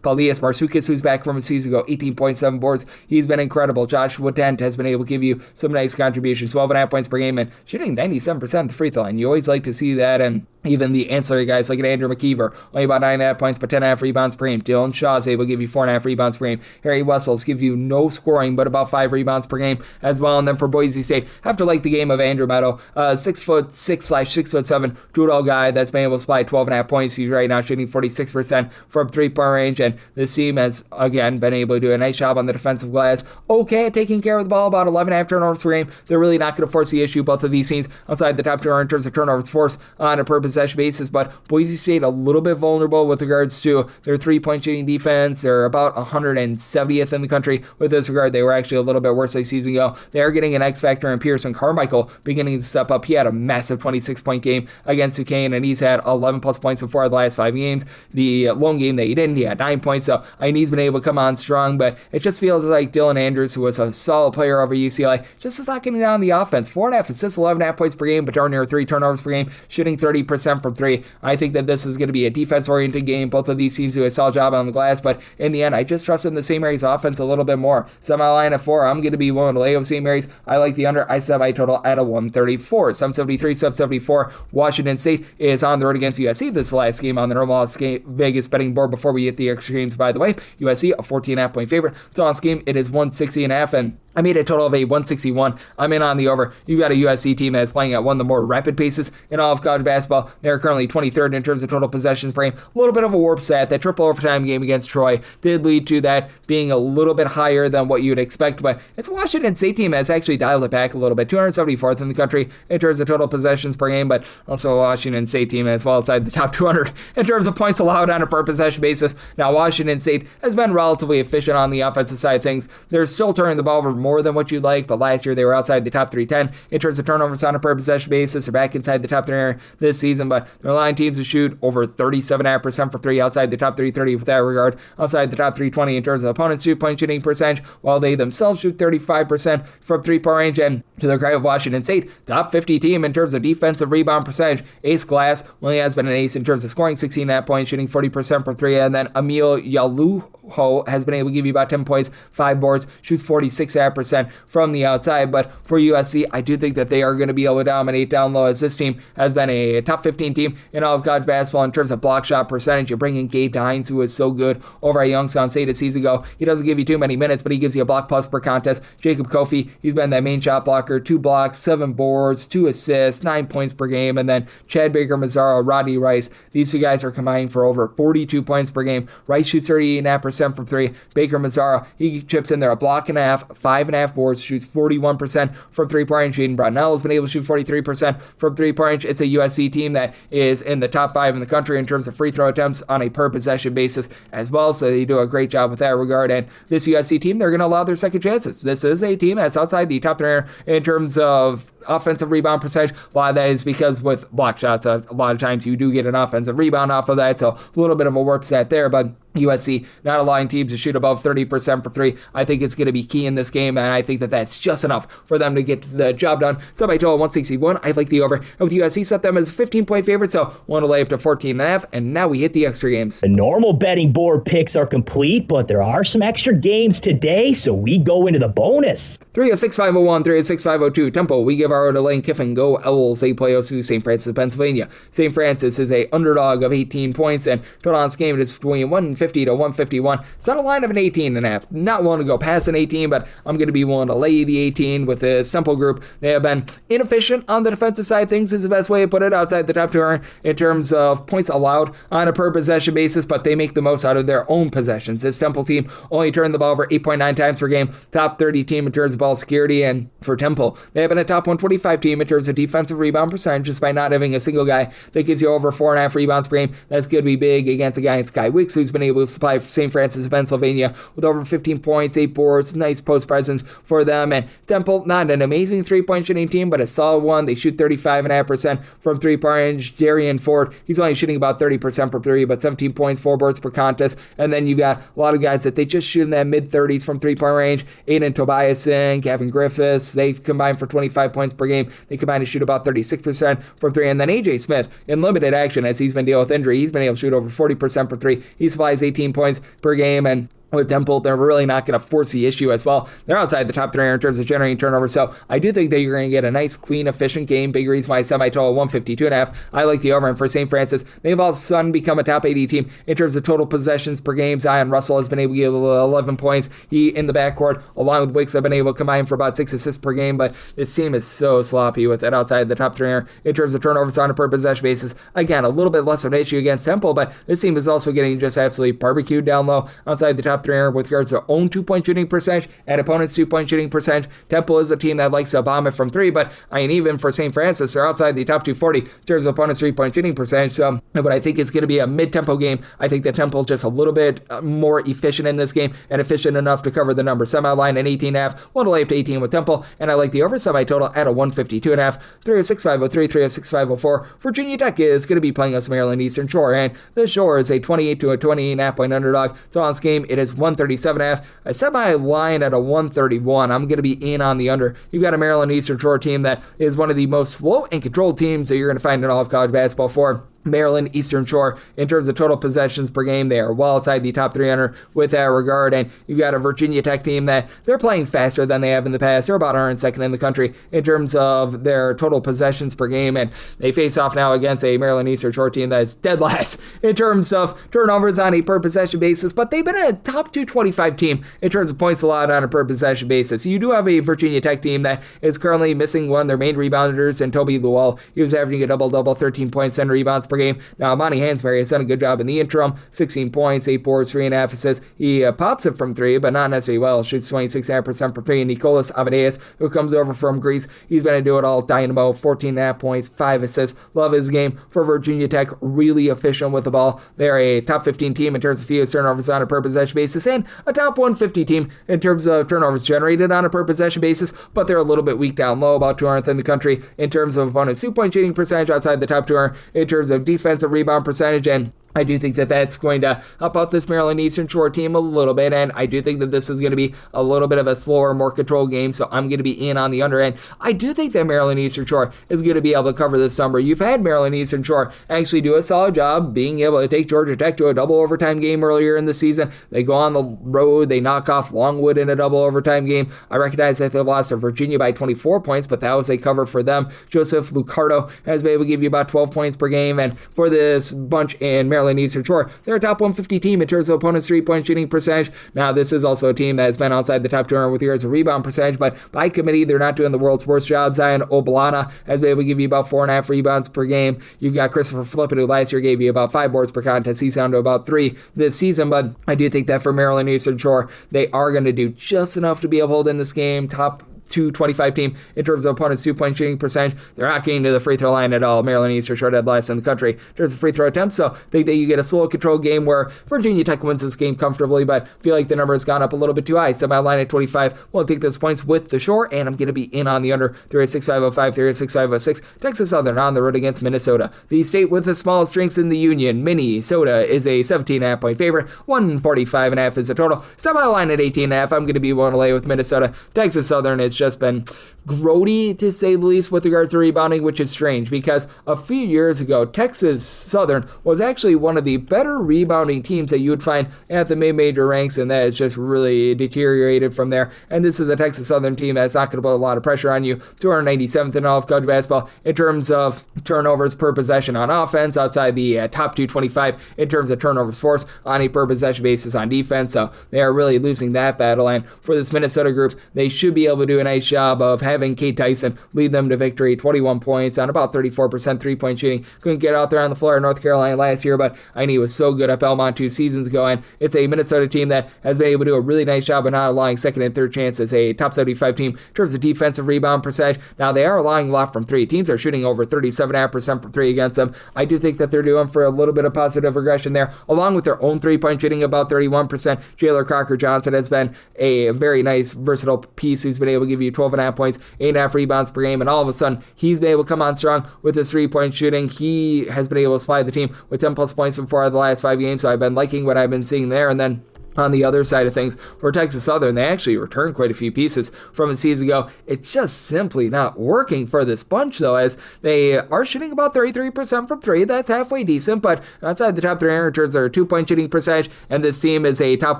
Paulias Marsoukas, who's back from a season ago, 18.7 boards. He's been incredible. Joshua Dent has been able to give you some nice contributions, 12.5 points per game and shooting 97% at the free throw line. You always like to see that, and even the ancillary guys like Andrew McKeever, only about 9.5 points, but 10.5 rebounds per game. Dylan Shaw is able to give you 4.5 rebounds per game. Harry Wessels give you no scoring, but about 5 rebounds per game as well. And then for Boise State, have to like the game of Andrew Meadow, 6'6", 2-2 guy that's been able to supply 12.5 points. He's right now shooting 46% from three-point range, and this team has, again, been able to do a nice job on the defensive glass. Okay at taking care of the ball, about 11.5 turnovers per game. They're really not going to force the issue. Both of these teams outside the top 2 in terms of turnovers forced on a per possession basis, but Boise State a little bit vulnerable with regards to their three-point shooting defense. They're about 170th in the country with this regard. They were actually a little bit worse a season ago. They are getting an X factor in Pearson Carmichael beginning to step up. He had a massive 26-point game against Duquesne, and he's had 11 plus points in 4 of the last 5 games. The lone game that he didn't, he had 9 points, so he's been able to come on strong, but it just feels like Dylan Andrews, who was a solid player over UCLA, just is not getting down the offense. 4.5 assists, 11.5 points per game, but darn near 3 turnovers per game, shooting 30% from 3. I think that this is going to be a defense-oriented game. Both of these teams do a solid job on the glass, but in the end, I just trust in the St. Mary's offense a little bit more. Semi-line at 4, I'm going to be willing to lay with St. Mary's. I like the under. I set my total at a 134. 773, 774. Washington State is on the road against USC. This is the last game on the normal Vegas betting board before we hit the extra games, by the way. USC, a 14.5 point favorite. So on this game, it is 160.5, and I made a total of a 161. I'm in on the over. You've got a USC team that is playing at one of the more rapid paces in all of college basketball. They're currently 23rd in terms of total possessions per game. A little bit of a warp stat. That triple overtime game against Troy did lead to that being a little bit higher than what you would expect, but it's a Washington State team that's actually dialed it back a little bit. 274th in the country in terms of total possessions per game, but also a Washington State team as well outside the top 200 in terms of points allowed on a per possession basis. Now, Washington State has been relatively efficient on the offensive side of things. They're still turning the ball over more than what you'd like, but last year they were outside the top 310 in terms of turnovers on a per possession basis. They're back inside the top 300 this season, but they're allowing teams to shoot over 37.5% for 3 outside the top 330 with that regard, outside the top 320 in terms of opponents' 2-point shooting percentage, while they themselves shoot 35% from 3-point range. And to the credit of Washington State, top 50 team in terms of defensive rebound percentage. Ace Glass, well, he has been an ace in terms of scoring, 16.5 points, shooting 40% from 3, and then Emil Yalu Ho has been able to give you about 10 points, 5 boards, shoots 46% from the outside. But for USC, I do think that they are going to be able to dominate down low, as this team has been a top 15 team in all of college basketball in terms of block shot percentage. You bring in Gabe Dines, who is so good over at Youngstown State a season ago. He doesn't give you too many minutes, but he gives you a block plus per contest. Jacob Kofi, he's been that main shot blocker, 2 blocks, 7 boards, 2 assists, 9 points per game. And then Chad Baker-Mazzaro, Rodney Rice, these two guys are combining for over 42 points per game. Rice shoots 38.5% from 3. Baker-Mazzaro, he chips in there a block and a half, 5.5 boards, shoots 41% from 3-point range. Jaden Brownell has been able to shoot 43% from 3-point range. It's a USC team that is in the top 5 in the country in terms of free throw attempts on a per possession basis as well, so they do a great job with that regard. And this USC team, they're going to allow their second chances. This is a team that's outside the top 3 in terms of offensive rebound percentage. A lot of that is because with block shots, a lot of times you do get an offensive rebound off of that, so a little bit of a warp stat there, but USC not allowing teams to shoot above 30% for 3, I think is going to be key in this game, and I think that that's just enough for them to get the job done. So by total 161, I like the over. And with USC, set them as a 15-point favorite, so want to lay up to 14.5, and now we hit the extra games. The normal betting board picks are complete, but there are some extra games today, so we go into the bonus. 306-501, 306-502, Temple, we give our to Lane Kiffin. Go Owls, they play OSU, St. Francis, Pennsylvania. St. Francis is a underdog of 18 points, and total on this game, it is between 150 to 151. It's not a line of an 18.5. Not willing to go past an 18, but I'm going to be willing to lay the 18 with the Temple group. They have been inefficient on the defensive side. Things is the best way to put it, outside the top 2 in terms of points allowed on a per possession basis, but they make the most out of their own possessions. This Temple team only turned the ball over 8.9 times per game, top 30 team in terms of ball security, and for Temple, they have been a top 125 team in terms of defensive rebound percentage, just by not having a single guy that gives you over 4.5 rebounds per game. That's going to be big against a guy in Sky Wicks, who's been able to supply St. Francis, Pennsylvania, with over 15 points, 8 boards, nice post presence for them. And Temple, not an amazing 3-point shooting team, but a solid one. They shoot 35.5% from 3-point range. Darian Ford, he's only shooting about 30% per 3, but 17 points, 4 boards per contest. And then you've got a lot of guys that they just shoot in that mid-30s from 3-point range. Aiden Tobiasen, Gavin Griffiths, they've combined for 25 points per game. They combine to shoot about 36% from 3. And then AJ Smith, in limited action as he's been dealing with injury, he's been able to shoot over 40% per 3. He supplies 18 points per game, and with Temple, they're really not going to force the issue as well. They're outside the top 3 in terms of generating turnovers, so I do think that you're going to get a nice, clean, efficient game. Big reason why semi-total 152.5. I like the over. And for St. Francis, they've all of a sudden become a top 80 team in terms of total possessions per game. Zion Russell has been able to get 11 points. He, in the backcourt, along with Wicks, have been able to combine for about 6 assists per game, but this team is so sloppy with it outside the top 3 in terms of turnovers on a per possession basis. Again, a little bit less of an issue against Temple, but this team is also getting just absolutely barbecued down low outside the top 3 with regards to own 2-point shooting percentage and opponents' 2-point shooting percentage. Temple is a team that likes to bomb it from 3, but even for St. Francis, they're outside the top 240 in terms of opponents' 3-point shooting percentage. So, but I think it's going to be a mid-tempo game. I think that Temple just a little bit more efficient in this game and efficient enough to cover the number. Semi-line at 18.5. One to lay up to 18 with Temple, and I like the over semi-total at a 152.5. 306-503, 306-504. Virginia Tech is going to be playing us Maryland Eastern Shore, and the Shore is a 28 to a 28.5 point underdog. So on this game, it is 137.5. I set my line at a 131. I'm going to be in on the under. You've got a Maryland Eastern Shore team that is one of the most slow and controlled teams that you're going to find in all of college basketball. For Maryland Eastern Shore, in terms of total possessions per game, they are well outside the top 300 with that regard. And you've got a Virginia Tech team that they're playing faster than they have in the past. They're about 102nd in the country in terms of their total possessions per game, and they face off now against a Maryland Eastern Shore team that is dead last in terms of turnovers on a per possession basis, but they've been a top 225 team in terms of points allowed on a per possession basis. You do have a Virginia Tech team that is currently missing one of their main rebounders, and Toby Luell. He was averaging a double-double, 13 points, 10 rebounds per game. Now, Monty Hansberry has done a good job in the interim, 16 points, 8 boards, 3.5 assists. He pops it from 3, but not necessarily well. Shoots 26.5% from 3. And Nicolas Avadeas, who comes over from Greece, he's been a do-it-all dynamo, 14.5 points, 5 assists. Love his game for Virginia Tech, really efficient with the ball. They're a top 15 team in terms of fewest turnovers on a per possession basis, and a top 150 team in terms of turnovers generated on a per possession basis, but they're a little bit weak down low, about 200th in the country in terms of opponents' 2-point shooting percentage outside the top 200, in terms of defensive rebound percentage, and I do think that that's going to help out this Maryland Eastern Shore team a little bit, and I do think that this is going to be a little bit of a slower, more controlled game, so I'm going to be in on the under end. I do think that Maryland Eastern Shore is going to be able to cover this number. You've had Maryland Eastern Shore actually do a solid job being able to take Georgia Tech to a double overtime game earlier in the season. They go on the road, they knock off Longwood in a double overtime game. I recognize that they lost to Virginia by 24 points, but that was a cover for them. Joseph Lucardo has been able to give you about 12 points per game, and for this bunch in Maryland Eastern Shore, they're a top 150 team in terms of opponents' three-point shooting percentage. Now, this is also a team that has been outside the top 200 with regards to rebound percentage, but by committee, they're not doing the world's worst job. Zion Obalana has been able to give you about 4.5 rebounds per game. You've got Christopher Flippin, who last year gave you about 5 boards per contest. He's down to about 3 this season, but I do think that for Maryland Eastern Shore, they are going to do just enough to be able to hold in this game. Top 225 team in terms of opponents' 2-point shooting percentage. They're not getting to the free throw line at all. Maryland Eastern Shore dead last in the country in terms of free throw attempts, so I think that you get a slow control game where Virginia Tech wins this game comfortably, but I feel like the number has gone up a little bit too high. Semi line at 25. Won't take those points with the Shore, and I'm going to be in on the under 3.6505, 3.6506. Texas Southern on the road against Minnesota. The state with the smallest strengths in the union, Minnesota, is a 17.5 point favorite. 145.5 is the total. Semi line at 18.5. I'm going to be willing to lay with Minnesota. Texas Southern has just been grody, to say the least, with regards to rebounding, which is strange because a few years ago, Texas Southern was actually one of the better rebounding teams that you would find at the mid-major ranks, and that has just really deteriorated from there. And this is a Texas Southern team that's not going to put a lot of pressure on you. 297th in all of college basketball in terms of turnovers per possession on offense, outside the top 225 in terms of turnovers forced on a per possession basis on defense. So they are really losing that battle. And for this Minnesota group, they should be able to do a nice job of having Kate Tyson lead them to victory. 21 points on about 34% three-point shooting. Couldn't get out there on the floor in North Carolina last year, but I knew he was so good at Belmont 2 seasons ago, and it's a Minnesota team that has been able to do a really nice job of not allowing second and third chances. A top 75 team in terms of defensive rebound percentage. Now, they are allowing a lot from 3. Teams are shooting over 37.5% from 3 against them. I do think that they're doing for a little bit of positive regression there, along with their own three-point shooting about 31%. Jailer Crocker Johnson has been a very nice, versatile piece who's been able to give you 12.5 points, 8.5 rebounds per game, and all of a sudden, he's been able to come on strong with his three-point shooting. He has been able to supply the team with 10-plus points from 4 of the last 5 games, so I've been liking what I've been seeing there. And then on the other side of things, for Texas Southern, they actually returned quite a few pieces from a season ago. It's just simply not working for this bunch, though, as they are shooting about 33% from 3. That's halfway decent, but outside the top 300 in terms of their 2-point shooting percentage, and this team is a top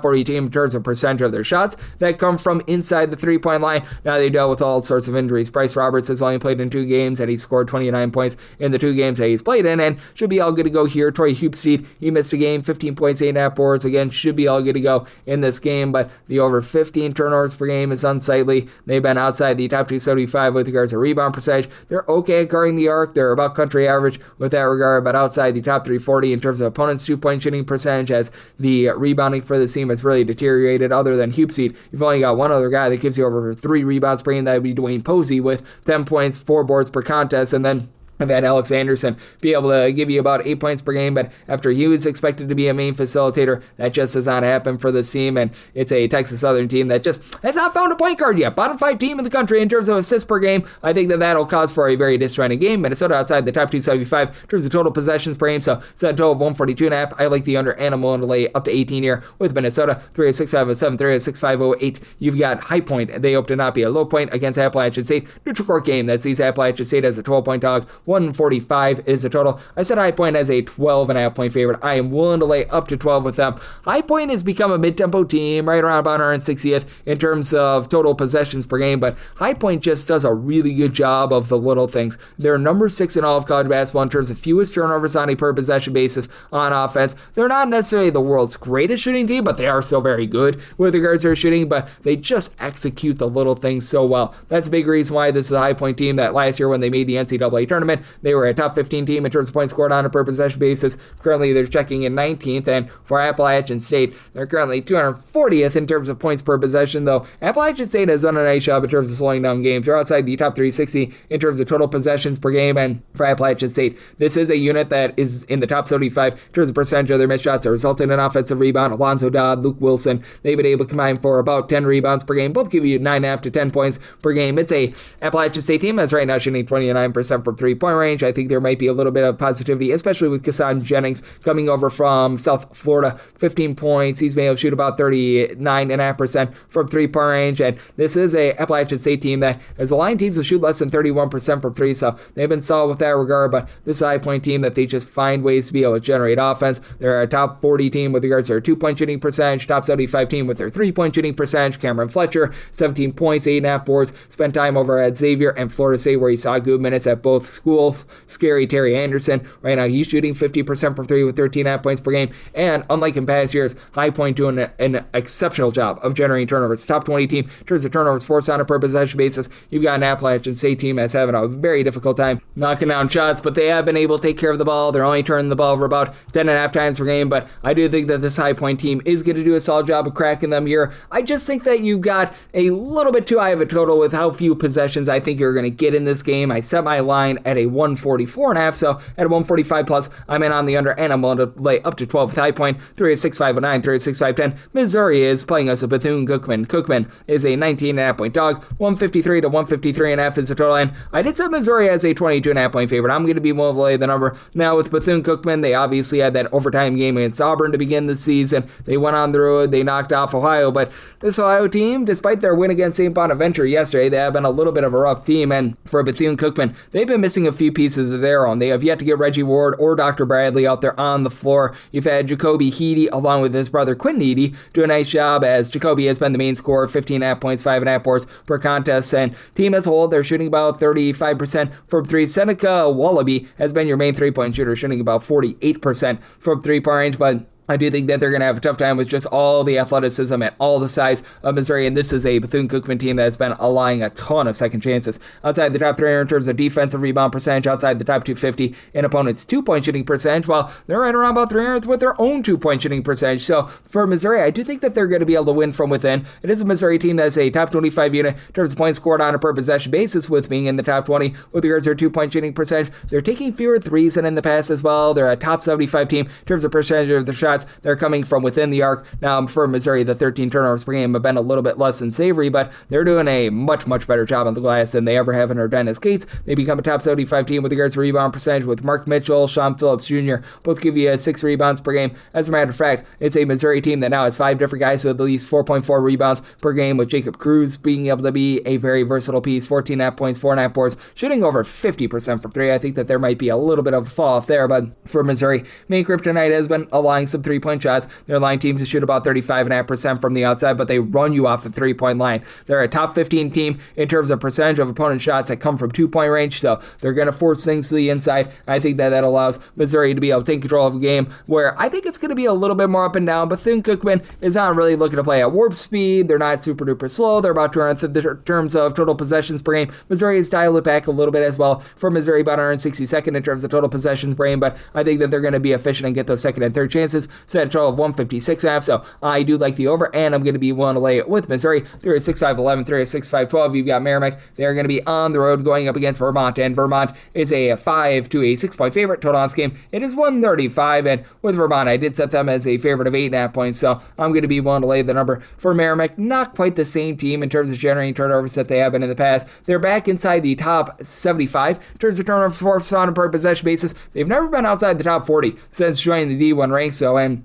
40 team in terms of percentage of their shots that come from inside the 3-point line. Now, they dealt with all sorts of injuries. Bryce Roberts has only played in 2 games, and he scored 29 points in the 2 games that he's played in, and should be all good to go here. Troy Hupstead, he missed a game, 15 points, 8.5 boards. Again, should be all good to go in this game, but the over 15 turnovers per game is unsightly. They've been outside the top 275 with regards to rebound percentage. They're okay at guarding the arc. They're about country average with that regard, but outside the top 340 in terms of opponents' 2-point shooting percentage, as the rebounding for the team has really deteriorated. Other than Hupstead, you've only got one other guy that gives you over 3 rebounds per game. That would be Dwayne Posey with 10 points, 4 boards per contest, and then I've had Alex Anderson be able to give you about 8 points per game, but after he was expected to be a main facilitator, that just does not happen for this team, and it's a Texas Southern team that just has not found a point guard yet. Bottom 5 team in the country in terms of assists per game. I think that that'll cause for a very disjointed game. Minnesota outside the top 275 in terms of total possessions per game, so it's a total of 142.5. I like the under, and I'm willing to lay up to 18 here with Minnesota. 3.6507, 3.6508. You've got High Point. They hope to not be a low point against Appalachian State. Neutral court game that sees Appalachian State as a 12-point dog. 145 is the total. I said High Point as a 12.5 point favorite. I am willing to lay up to 12 with them. High Point has become a mid-tempo team, right around about 160th in terms of total possessions per game, but High Point just does a really good job of the little things. They're number 6 in all of college basketball in terms of fewest turnovers on a per possession basis on offense. They're not necessarily the world's greatest shooting team, but they are still very good with regards to their shooting, but they just execute the little things so well. That's a big reason why this is a High Point team that last year when they made the NCAA tournament, they were a top 15 team in terms of points scored on a per possession basis. Currently, they're checking in 19th, and for Appalachian State, they're currently 240th in terms of points per possession, though Appalachian State has done a nice job in terms of slowing down games. They're outside the top 360 in terms of total possessions per game, and for Appalachian State, this is a unit that is in the top 75 in terms of percentage of their missed shots that result in an offensive rebound. Alonzo Dodd, Luke Wilson, they've been able to combine for about 10 rebounds per game, both give you 9.5 to 10 points per game. It's a Appalachian State team that's right now shooting 29% from 3. 3-point range. I think there might be a little bit of positivity, especially with Kassan Jennings coming over from South Florida, 15 points. He's been able to shoot about 39.5% from 3-point range, and this is a Appalachian State team that is allowing teams to shoot less than 31% from 3, so they've been solid with that regard, but this is a high-point team that they just find ways to be able to generate offense. They're a top 40 team with regards to their 2-point shooting percentage, top 75 team with their 3-point shooting percentage. Cameron Fletcher, 17 points, 8.5 boards, spent time over at Xavier and Florida State where he saw good minutes at both schools. Scary Terry Anderson, right now he's shooting 50% from 3 with 13.5 points per game, and unlike in past years, High Point doing an exceptional job of generating turnovers. Top 20 team in terms of turnovers forced on a per possession basis. You've got an Appalachian State team that's having a very difficult time knocking down shots, but they have been able to take care of the ball. They're only turning the ball over about 10.5 times per game, but I do think that this High Point team is going to do a solid job of cracking them here. I just think that you've got a little bit too high of a total with how few possessions I think you're going to get in this game. I set my line at a 144.5, so at a 145 plus, I'm in on the under, and I'm willing to lay up to 12 with High Point. 3-6-5-9, 3-6-5-10. Missouri is playing us a Bethune Cookman. Cookman is a 19.5 point dog. 153 to 153.5 is the total, and I did set Missouri as a 22.5 point favorite. I'm going to be willing to lay the number. Now with Bethune Cookman, they obviously had that overtime game against Auburn to begin the season. They went on the road, they knocked off Ohio, but this Ohio team, despite their win against St. Bonaventure yesterday, they have been a little bit of a rough team, and for Bethune Cookman, they've been missing a few pieces of their own. They have yet to get Reggie Ward or Dr. Bradley out there on the floor. You've had Jacoby Heedy along with his brother Quinn Heedy do a nice job, as Jacoby has been the main scorer, 15.5 points, 5.5 boards per contest, and team as a whole, they're shooting about 35% from 3. Seneca Wallaby has been your main 3-point shooter, shooting about 48% from 3-point range, but I do think that they're going to have a tough time with just all the athleticism and all the size of Missouri, and this is a Bethune-Cookman team that has been allowing a ton of second chances. Outside the top 300 in terms of defensive rebound percentage, outside the top 250 in opponents' 2-point shooting percentage, while they're right around about 300th with their own 2-point shooting percentage. So for Missouri, I do think that they're going to be able to win from within. It is a Missouri team that's a top 25 unit in terms of points scored on a per possession basis, with being in the top 20 with regards to their 2-point shooting percentage. They're taking fewer threes than in the past as well. They're a top 75 team in terms of percentage of their shots. They're coming from within the arc. Now, for Missouri, the 13 turnovers per game have been a little bit less than savory, but they're doing a much, much better job on the glass than they ever have under Dennis Gates. They become a top 75 team with regards to rebound percentage, with Mark Mitchell, Sean Phillips Jr. both give you 6 rebounds per game. As a matter of fact, it's a Missouri team that now has 5 different guys with at least 4.4 rebounds per game, with Jacob Cruz being able to be a very versatile piece, 14.5 points, 4.5 boards, shooting over 50% from 3. I think that there might be a little bit of a fall off there, but for Missouri, main kryptonite has been allowing some 3-point shots. They're allowing teams to shoot about 35.5% from the outside, but they run you off the 3-point line. They're a top 15 team in terms of percentage of opponent shots that come from 2-point range, so they're going to force things to the inside. I think that allows Missouri to be able to take control of a game where I think it's going to be a little bit more up and down. Bethune-Cookman is not really looking to play at warp speed. They're not super duper slow. They're about 200th in terms of total possessions per game. Missouri has dialed it back a little bit as well. For Missouri, about 162nd in terms of total possessions per game, but I think that they're going to be efficient and get those second and third chances. Set a total of 156.5, so I do like the over, and I'm going to be willing to lay it with Missouri. 3-6-5-11, 3-6-5-12. You've got Merrimack. They're going to be on the road going up against Vermont, and Vermont is a 5 to a 6-point favorite. Total on this game, it is 135, and with Vermont, I did set them as a favorite of 8.5 points, so I'm going to be willing to lay the number for Merrimack. Not quite the same team in terms of generating turnovers that they have been in the past. They're back inside the top 75 in terms of turnovers forced on a per possession basis. They've never been outside the top 40 since joining the D1 ranks, so, and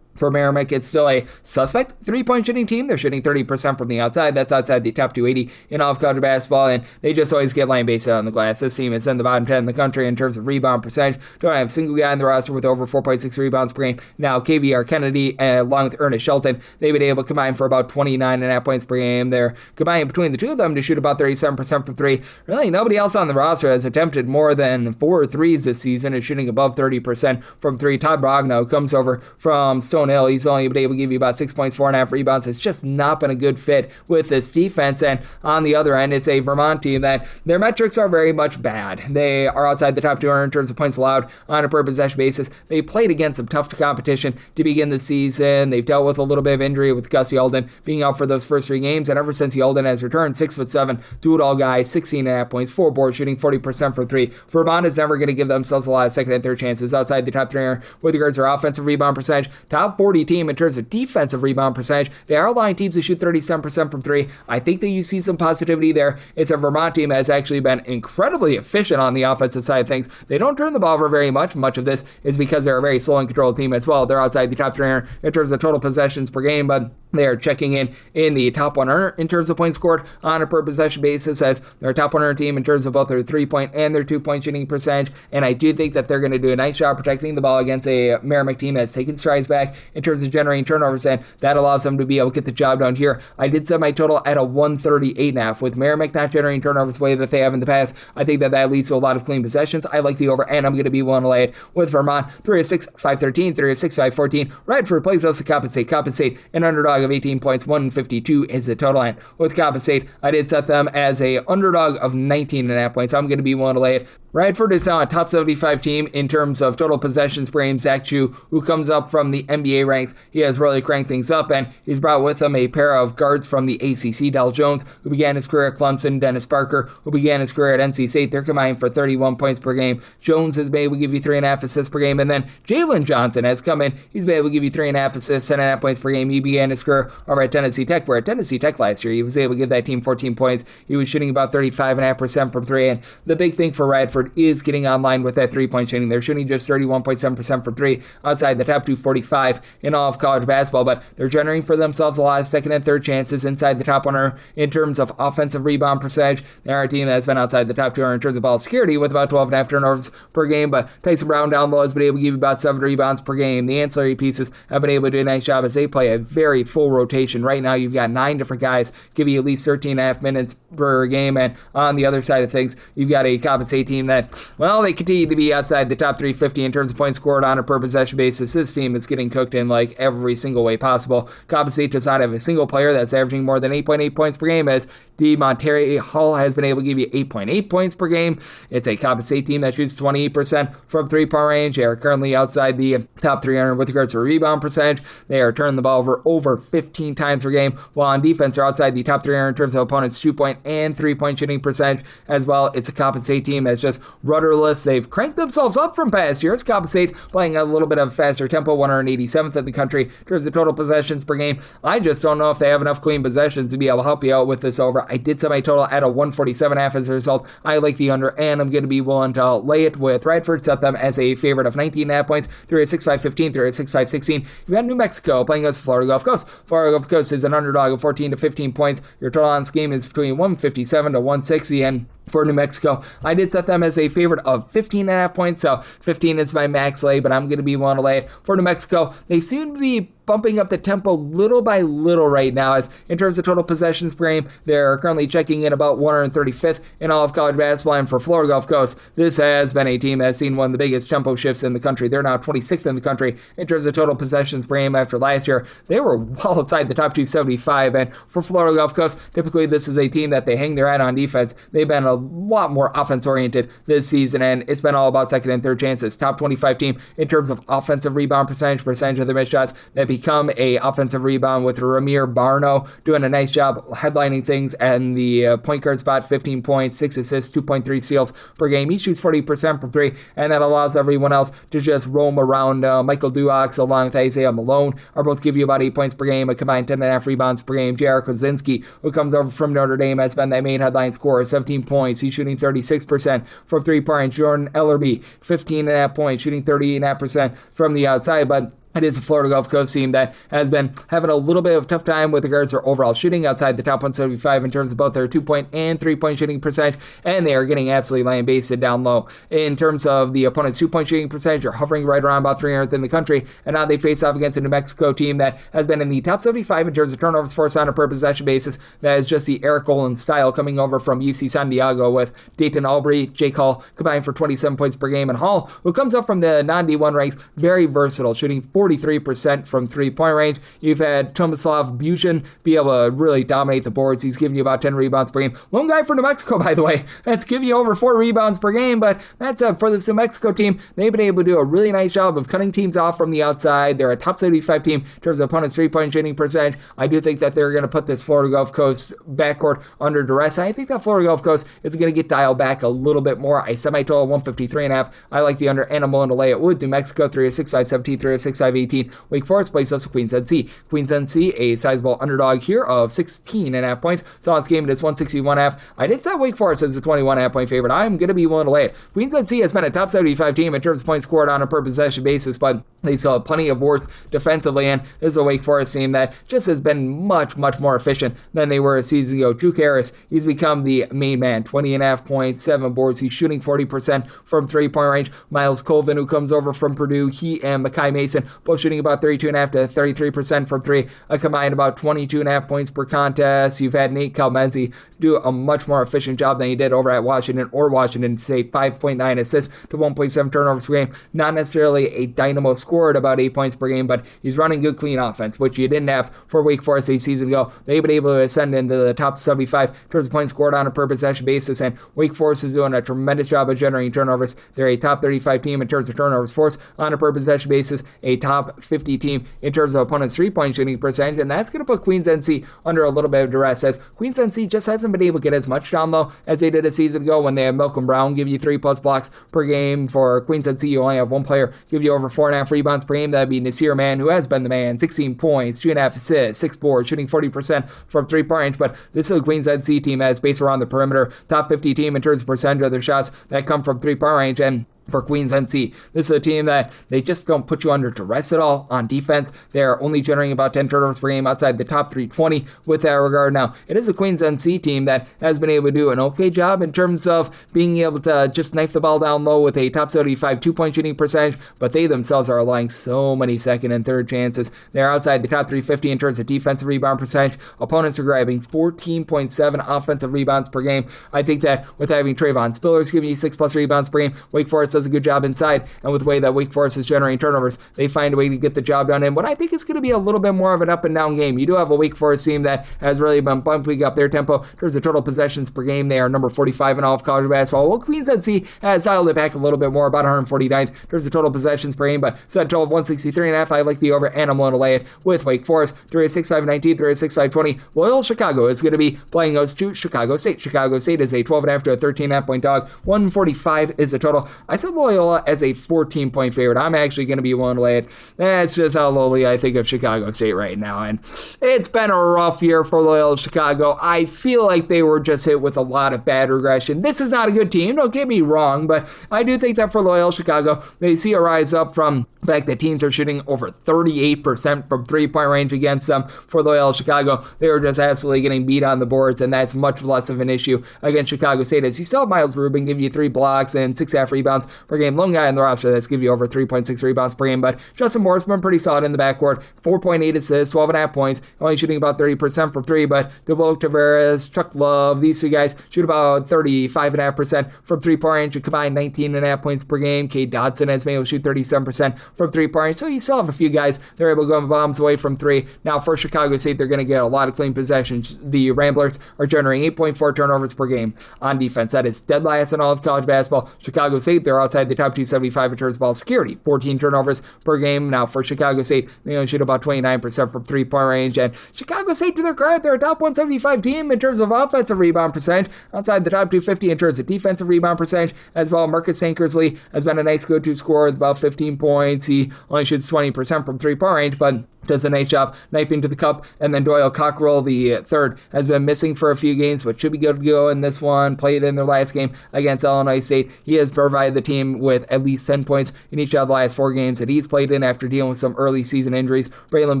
for Merrimack, it's still a suspect 3-point shooting team. They're shooting 30% from the outside. That's outside the top 280 in all of college basketball, and they just always get line based on the glass. This team is in the bottom 10 in the country in terms of rebound percentage. Don't have a single guy on the roster with over 4.6 rebounds per game. Now, KVR Kennedy, along with Ernest Shelton, they've been able to combine for about 29.5 points per game. They're combining between the two of them to shoot about 37% from 3. Really, nobody else on the roster has attempted more than 4 threes this season, is shooting above 30% from 3. Todd Brogno comes over from Stone Hill. He's only been able to give you about 6 points, 4.5 rebounds. It's just not been a good fit with this defense. And on the other end, it's a Vermont team that their metrics are very much bad. They are outside the top 200 in terms of points allowed on a per possession basis. They played against some tough competition to begin the season. They've dealt with a little bit of injury with Gus Yelden being out for those first 3 games. And ever since Yelden has returned, 6'7", do-it-all guy, 16.5 points, 4 boards, shooting 40% from 3. Vermont is never going to give themselves a lot of second and third chances outside the top 300 with regards to their offensive rebound percentage. Top top 40 team in terms of defensive rebound percentage. They are allowing teams to shoot 37% from three. I think that you see some positivity there. It's a Vermont team that has actually been incredibly efficient on the offensive side of things. They don't turn the ball over very much. Much of this is because they're a very slow and controlled team as well. They're outside the top 300 in terms of total possessions per game, but they are checking in the top 100 in terms of points scored on a per possession basis, as they're a top 100 team in terms of both their 3-point and their 2-point shooting percentage. And I do think that they're going to do a nice job protecting the ball against a Merrimack team that's taken strides back in terms of generating turnovers, and that allows them to be able to get the job done here. I did set my total at a 138.5. With Merrimack not generating turnovers the way that they have in the past, I think that leads to a lot of clean possessions. I like the over, and I'm going to be willing to lay it with Vermont. 3-6, 5-13, 3-6, 5-14. Radford plays us to Coppin St. Coppin St, an underdog of 18 points, 152 is the total. And with Coppin St, I did set them as a underdog of 19.5 points. I'm going to be willing to lay it. Radford is now a top 75 team in terms of total possessions per game. Zach Chu, who comes up from the NBA ranks, he has really cranked things up, and he's brought with him a pair of guards from the ACC, Del Jones, who began his career at Clemson, Dennis Parker, who began his career at NC State. They're combined for 31 points per game. Jones has been able to give you 3.5 assists per game, and then Jalen Johnson has come in. He's been able to give you 3.5 assists, 10.5 points per game. He began his career over at Tennessee Tech, where at Tennessee Tech last year, he was able to give that team 14 points. He was shooting about 35.5% from three, and the big thing for Radford is getting online with that 3-point shooting. They're shooting just 31.7% from three, outside the top 245 in all of college basketball, but they're generating for themselves a lot of second and third chances inside the top 100 in terms of offensive rebound percentage. They're a team that's been outside the top 200 in terms of ball security with about 12.5 turnovers per game, but Tyson Brown down low has been able to give you about 7 rebounds per game. The ancillary pieces have been able to do a nice job as they play a very full rotation. Right now, you've got 9 different guys give you at least 13.5 minutes per game, and on the other side of things, you've got a Coppin St team that, well, they continue to be outside the top 350 in terms of points scored on a per possession basis. This team is getting cooked in like every single way possible. Coppin St does not have a single player that's averaging more than 8.8 points per game, as Monterey Hall has been able to give you 8.8 points per game. It's a Coppin St team that shoots 28% from 3-point range. They are currently outside the top 300 with regards to rebound percentage. They are turning the ball over 15 times per game, while on defense they're outside the top 300 in terms of opponents' 2-point and 3-point shooting percentage as well. It's a Coppin St team that's just rudderless. They've cranked themselves up from past years. Coppin St playing a little bit of a faster tempo, 187th in the country in terms of total possessions per game. I just don't know if they have enough clean possessions to be able to help you out with this over. I did set my total at a 147.5 as a result. I like the under, and I'm going to be willing to lay it with Radford. Set them as a favorite of 19.5 points, 3-6, 5-15, 3-6, 5-16. You've got New Mexico playing against Florida Gulf Coast. Florida Gulf Coast is an underdog of 14 to 15 points. Your total on this game is between 157 to 160, and for New Mexico, I did set them as a favorite of 15.5 points, so 15 is my max lay, but I'm going to be willing to lay it. For New Mexico, they seem to be bumping up the tempo little by little right now, as in terms of total possessions per game, they're currently checking in about 135th in all of college basketball. And for Florida Gulf Coast, this has been a team that has seen one of the biggest tempo shifts in the country. They're now 26th in the country in terms of total possessions per game. After last year, they were well outside the top 275, and for Florida Gulf Coast, typically this is a team that they hang their hat on defense. They've been a lot more offense-oriented this season, and it's been all about second and third chances. Top 25 team in terms of offensive rebound percentage of their missed shots that become a offensive rebound, with Ramir Barno doing a nice job headlining things and the point guard spot, 15 points, 6 assists, 2.3 steals per game. He shoots 40% from three, and that allows everyone else to just roam around. Michael Duox along with Isaiah Malone are both give you about 8 points per game, a combined 10.5 rebounds per game. J.R. Kozinski, who comes over from Notre Dame, has been that main headline scorer, 17 points. He's shooting 36% from 3-point. Jordan Ellerby, 15.5 points, shooting 38.5% from the outside, but it is a Florida Gulf Coast team that has been having a little bit of a tough time with regards to their overall shooting, outside the top 175 in terms of both their 2-point and 3-point shooting percentage, and they are getting absolutely lambasted down low. In terms of the opponent's 2-point shooting percentage, you're hovering right around about 300th in the country, and now they face off against a New Mexico team that has been in the top 75 in terms of turnovers forced on a per possession basis. That is just the Eric Olin style, coming over from UC San Diego, with Dayton Albury, Jake Hall combined for 27 points per game, and Hall, who comes up from the non-D1 ranks, very versatile, shooting 43% from 3-point range. You've had Tomislav Buchan be able to really dominate the boards. He's giving you about 10 rebounds per game. Lone guy for New Mexico, by the way. That's giving you over 4 rebounds per game, but that's for this New Mexico team. They've been able to do a really nice job of cutting teams off from the outside. They're a top 75 team in terms of opponent's 3-point shooting percentage. I do think that they're going to put this Florida Gulf Coast backcourt under duress. I think that Florida Gulf Coast is going to get dialed back a little bit more. I set my total 153.5. I like the under, and I'm willing to lay it with New Mexico, 3-6, 5-17, 3-6, 35-18. Wake Forest plays us Queens NC. Queens NC, a sizable underdog here of 16.5 points. So on this game, it is 161.5. I did set Wake Forest as a 21.5 point favorite. I'm going to be willing to lay it. Queens NC has been a top 75 team in terms of points scored on a per possession basis, but they still have plenty of warts defensively, and this is a Wake Forest team that just has been much more efficient than they were a season ago. Drew Harris, he's become the main man, 20.5 points, 7 boards. He's shooting 40% from three-point range. Miles Colvin, who comes over from Purdue, he and Makai Mason both shooting about 32.5 to 33% from three, a combined about 22.5 points per contest. You've had Nate Kalmenzi do a much more efficient job than he did over at Washington, say 5.9 assists to 1.7 turnovers per game. Not necessarily a dynamo scorer at about 8 points per game, but he's running good, clean offense, which you didn't have for Wake Forest a season ago. They've been able to ascend into the top 75 in terms of points scored on a per possession basis, and Wake Forest is doing a tremendous job of generating turnovers. They're a top 35 team in terms of turnovers forced on a per possession basis, a top 50 team in terms of opponents' three-point shooting percentage, and that's going to put Queens NC under a little bit of duress, as Queens NC just hasn't been able to get as much down low as they did a season ago when they had Malcolm Brown give you 3+ blocks per game. For Queens NC, you only have one player give you over 4.5 rebounds per game. That'd be Nasir Mann, who has been the man, 16 points, 2.5 assists, 6 boards, shooting 40% from three-point range, but this is a Queens NC team that is based around the perimeter, top 50 team in terms of percentage of their shots that come from three-point range, and for Queens NC, this is a team that they just don't put you under duress at all on defense. They're only generating about 10 turnovers per game outside the top 320 with that regard. Now, it is a Queens NC team that has been able to do an okay job in terms of being able to just knife the ball down low with a top 75 two-point shooting percentage, but they themselves are allowing so many second and third chances. They're outside the top 350 in terms of defensive rebound percentage. Opponents are grabbing 14.7 offensive rebounds per game. I think that with having Trayvon Spillers giving you 6+ rebounds per game, Wake Forest does a good job inside, and with the way that Wake Forest is generating turnovers, they find a way to get the job done in what I think is going to be a little bit more of an up and down game. You do have a Wake Forest team that has really been bumping up their tempo in terms of total possessions per game. They are number 45 in all of college basketball. Well, Queens NC has dialed it back a little bit more, about 149th in terms of total possessions per game, but set a total of 163.5. I like the over, and I'm willing to lay it with Wake Forest. 306-519, 306-520. Loyola Chicago is going to be playing us to Chicago State. Chicago State is a 12.5 to a 13.5 point dog. 145 is the total. I said Loyola as a 14-point favorite. I'm actually going to be willing to lay it. That's just how lowly I think of Chicago State right now, and it's been a rough year for Loyola Chicago. I feel like they were just hit with a lot of bad regression. This is not a good team, don't get me wrong, but I do think that for Loyola Chicago, they see a rise up from the fact that teams are shooting over 38% from three-point range against them. For Loyola Chicago, they were just absolutely getting beat on the boards, and that's much less of an issue against Chicago State, as you still have Miles Rubin give you 3 blocks and 6.5 rebounds per game. Lone guy in the roster that's give you over 3.6 rebounds per game, but Justin Moore's been pretty solid in the backcourt. 4.8 assists, 12.5 points, only shooting about 30% from 3, but DeWitt Tavares, Chuck Love, these 2 guys shoot about 35.5% from three-point range, a combined 19.5 points per game. Cade Dodson has been able to shoot 37% from three-point range, so you still have a few guys that are able to go bombs away from 3. Now, for Chicago State, they're going to get a lot of clean possessions. The Ramblers are generating 8.4 turnovers per game on defense. That is dead last in all of college basketball. Chicago State, they're outside the top 275 in terms of ball security. 14 turnovers per game. Now, for Chicago State, they only shoot about 29% from three-point range, and Chicago State, to their credit, they're a top 175 team in terms of offensive rebound percentage, outside the top 250 in terms of defensive rebound percentage as well. Marcus Sankersley has been a nice go-to scorer with about 15 points. He only shoots 20% from three-point range, but does a nice job knifing to the cup. And then Doyle Cockrell, the third, has been missing for a few games, but should be good to go in this one. Played in their last game against Illinois State. He has provided the team with at least 10 points in each of the last 4 games that he's played in after dealing with some early season injuries. Braylon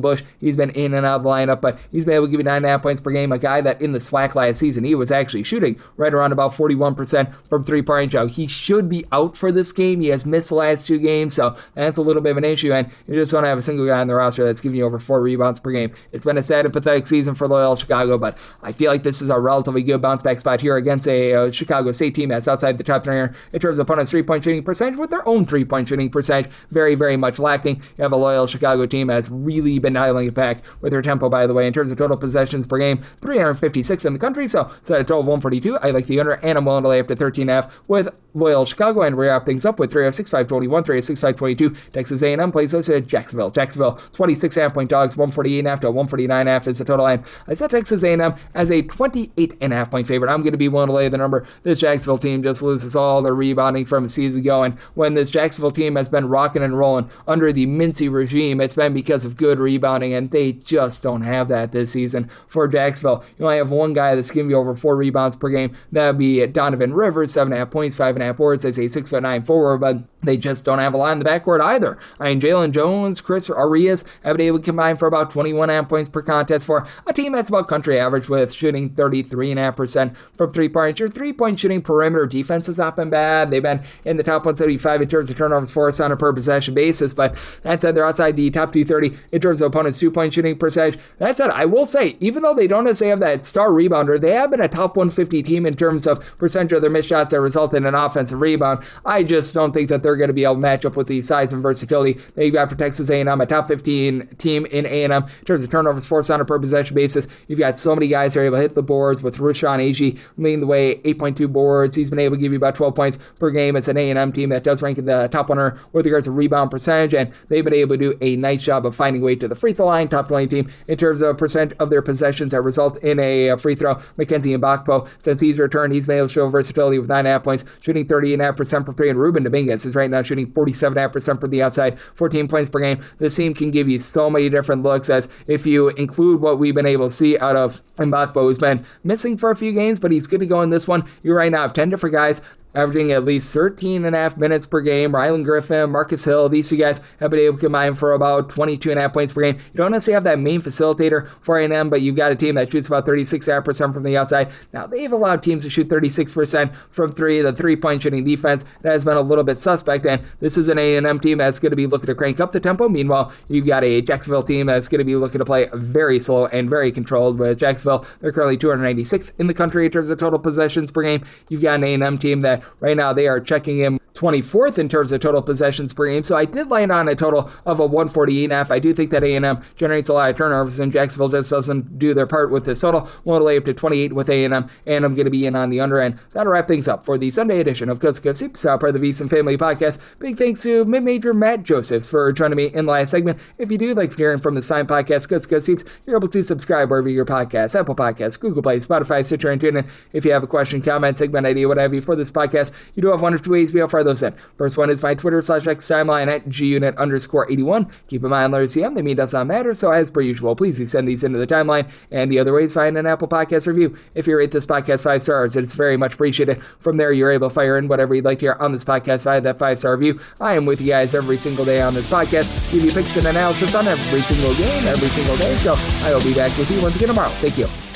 Bush, he's been in and out of the lineup, but he's been able to give you 9.5 points per game. A guy that in the SWAC last season, he was actually shooting right around about 41% from three-point range. He should be out for this game. He has missed the last 2 games, so that's a little bit of an issue, and you just don't have a single guy on the roster that's giving you over 4 rebounds per game. It's been a sad and pathetic season for Loyola Chicago, but I feel like this is a relatively good bounce back spot here against a Chicago State team that's outside the top 300 in terms of opponents' three-point shooting percentage, with their own three-point shooting percentage very, very much lacking. You have a Loyola Chicago team that's really been dialing it back with their tempo, by the way, in terms of total possessions per game, 356th in the country, so set a total of 142. I like the under, and I'm willing to lay up to 13.5 with Loyola Chicago, and we wrap things up with 306, 521, 306, 522. Texas A&M plays us at Jacksonville. Jacksonville, 26.5 point dogs, 148.5 to 149.5 is the total line. I set Texas A&M as a 28.5 point favorite. I'm going to be willing to lay the number. This Jacksonville team just loses all their rebounding from a season ago, and when this Jacksonville team has been rocking and rolling under the Mincy regime, it's been because of good rebounding, and they just don't have that this season for Jacksonville. You only have one guy that's giving you over 4 rebounds per game. That would be Donovan Rivers, 7.5 points, 5.5 boards. They say 6'9" forward, but they just don't have a lot in the backcourt either. I mean, Jalen Jones, Chris Arias have been able to combine for about 21.5 points per contest for a team that's about country average with shooting 33.5% from 3-point. Your 3-point shooting perimeter defense has not been bad. They've been in the top 175 in terms of turnovers forced on a per possession basis, but that said, they're outside the top 230 in terms of opponents' 2-point shooting percentage. That said, I will say, even though they don't necessarily have that star rebounder, they have been a top 150 team in terms of percentage of their missed shots that result in an offensive rebound. I just don't think that they're going to be able to match up with the size and versatility that you've got for Texas A&M, a top 15 team in A&M in terms of turnovers forced on a per possession basis. You've got so many guys who are able to hit the boards, with Rushan Agee leading the way, 8.2 boards. He's been able to give you about 12 points per game. It's an A&M team that does rank in the top 100 with regards to rebound percentage, and they've been able to do a nice job of finding a way to the free throw line. Top 20 team in terms of percent of their possessions that result in a free throw. Mackenzie Mbakpo, since he's returned, he's been able to show versatility with 9.5 points, shooting 38.5% from 3, and Ruben Dominguez is right now shooting 47.5% from the outside, 14 points per game. This team can give you so many different looks, as if you include what we've been able to see out of Mbakpo, who's been missing for a few games, but he's good to go in this one. You right now have 10 different guys averaging at least 13.5 minutes per game. Rylan Griffin, Marcus Hill, these two guys have been able to combine for about 22.5 points per game. You don't necessarily have that main facilitator for A&M, but you've got a team that shoots about 36.5% from the outside. Now, they've allowed teams to shoot 36% from 3. The 3-point shooting defense, that has been a little bit suspect, and this is an A&M team that's going to be looking to crank up the tempo. Meanwhile, you've got a Jacksonville team that's going to be looking to play very slow and very controlled. With Jacksonville, they're currently 296th in the country in terms of total possessions per game. You've got an A&M team that right now they are checking in 24th in terms of total possessions per game. So I did land on a total of a 148.5. I do think that A&M generates a lot of turnovers, and Jacksonville just doesn't do their part with this total. We'll lay up to 28 with A&M, and I'm going to be in on the under end. That'll wrap things up for the Sunday edition of Coast to Coast Hoops, part of the VSiN Family Podcast. Big thanks to mid-major Matt Josephs for joining me in the last segment. If you do like hearing from this fine podcast, Coast to Coast Hoops, you're able to subscribe wherever your podcasts, Apple Podcasts, Google Play, Spotify, Stitcher, and TuneIn. If you have a question, comment, segment idea, what have you for this podcast, you do have one of two ways we offer those in. First one is my Twitter/X timeline at gunit_81. Keep in mind, letters CM, they mean does not matter, so as per usual, please do send these into the timeline. And the other way is find an Apple Podcast review. If you rate this podcast 5 stars, it's very much appreciated. From there, you're able to fire in whatever you'd like to hear on this podcast via that 5-star review. I am with you guys every single day on this podcast, give you picks and analysis on every single game, every single day, so I will be back with you once again tomorrow. Thank you.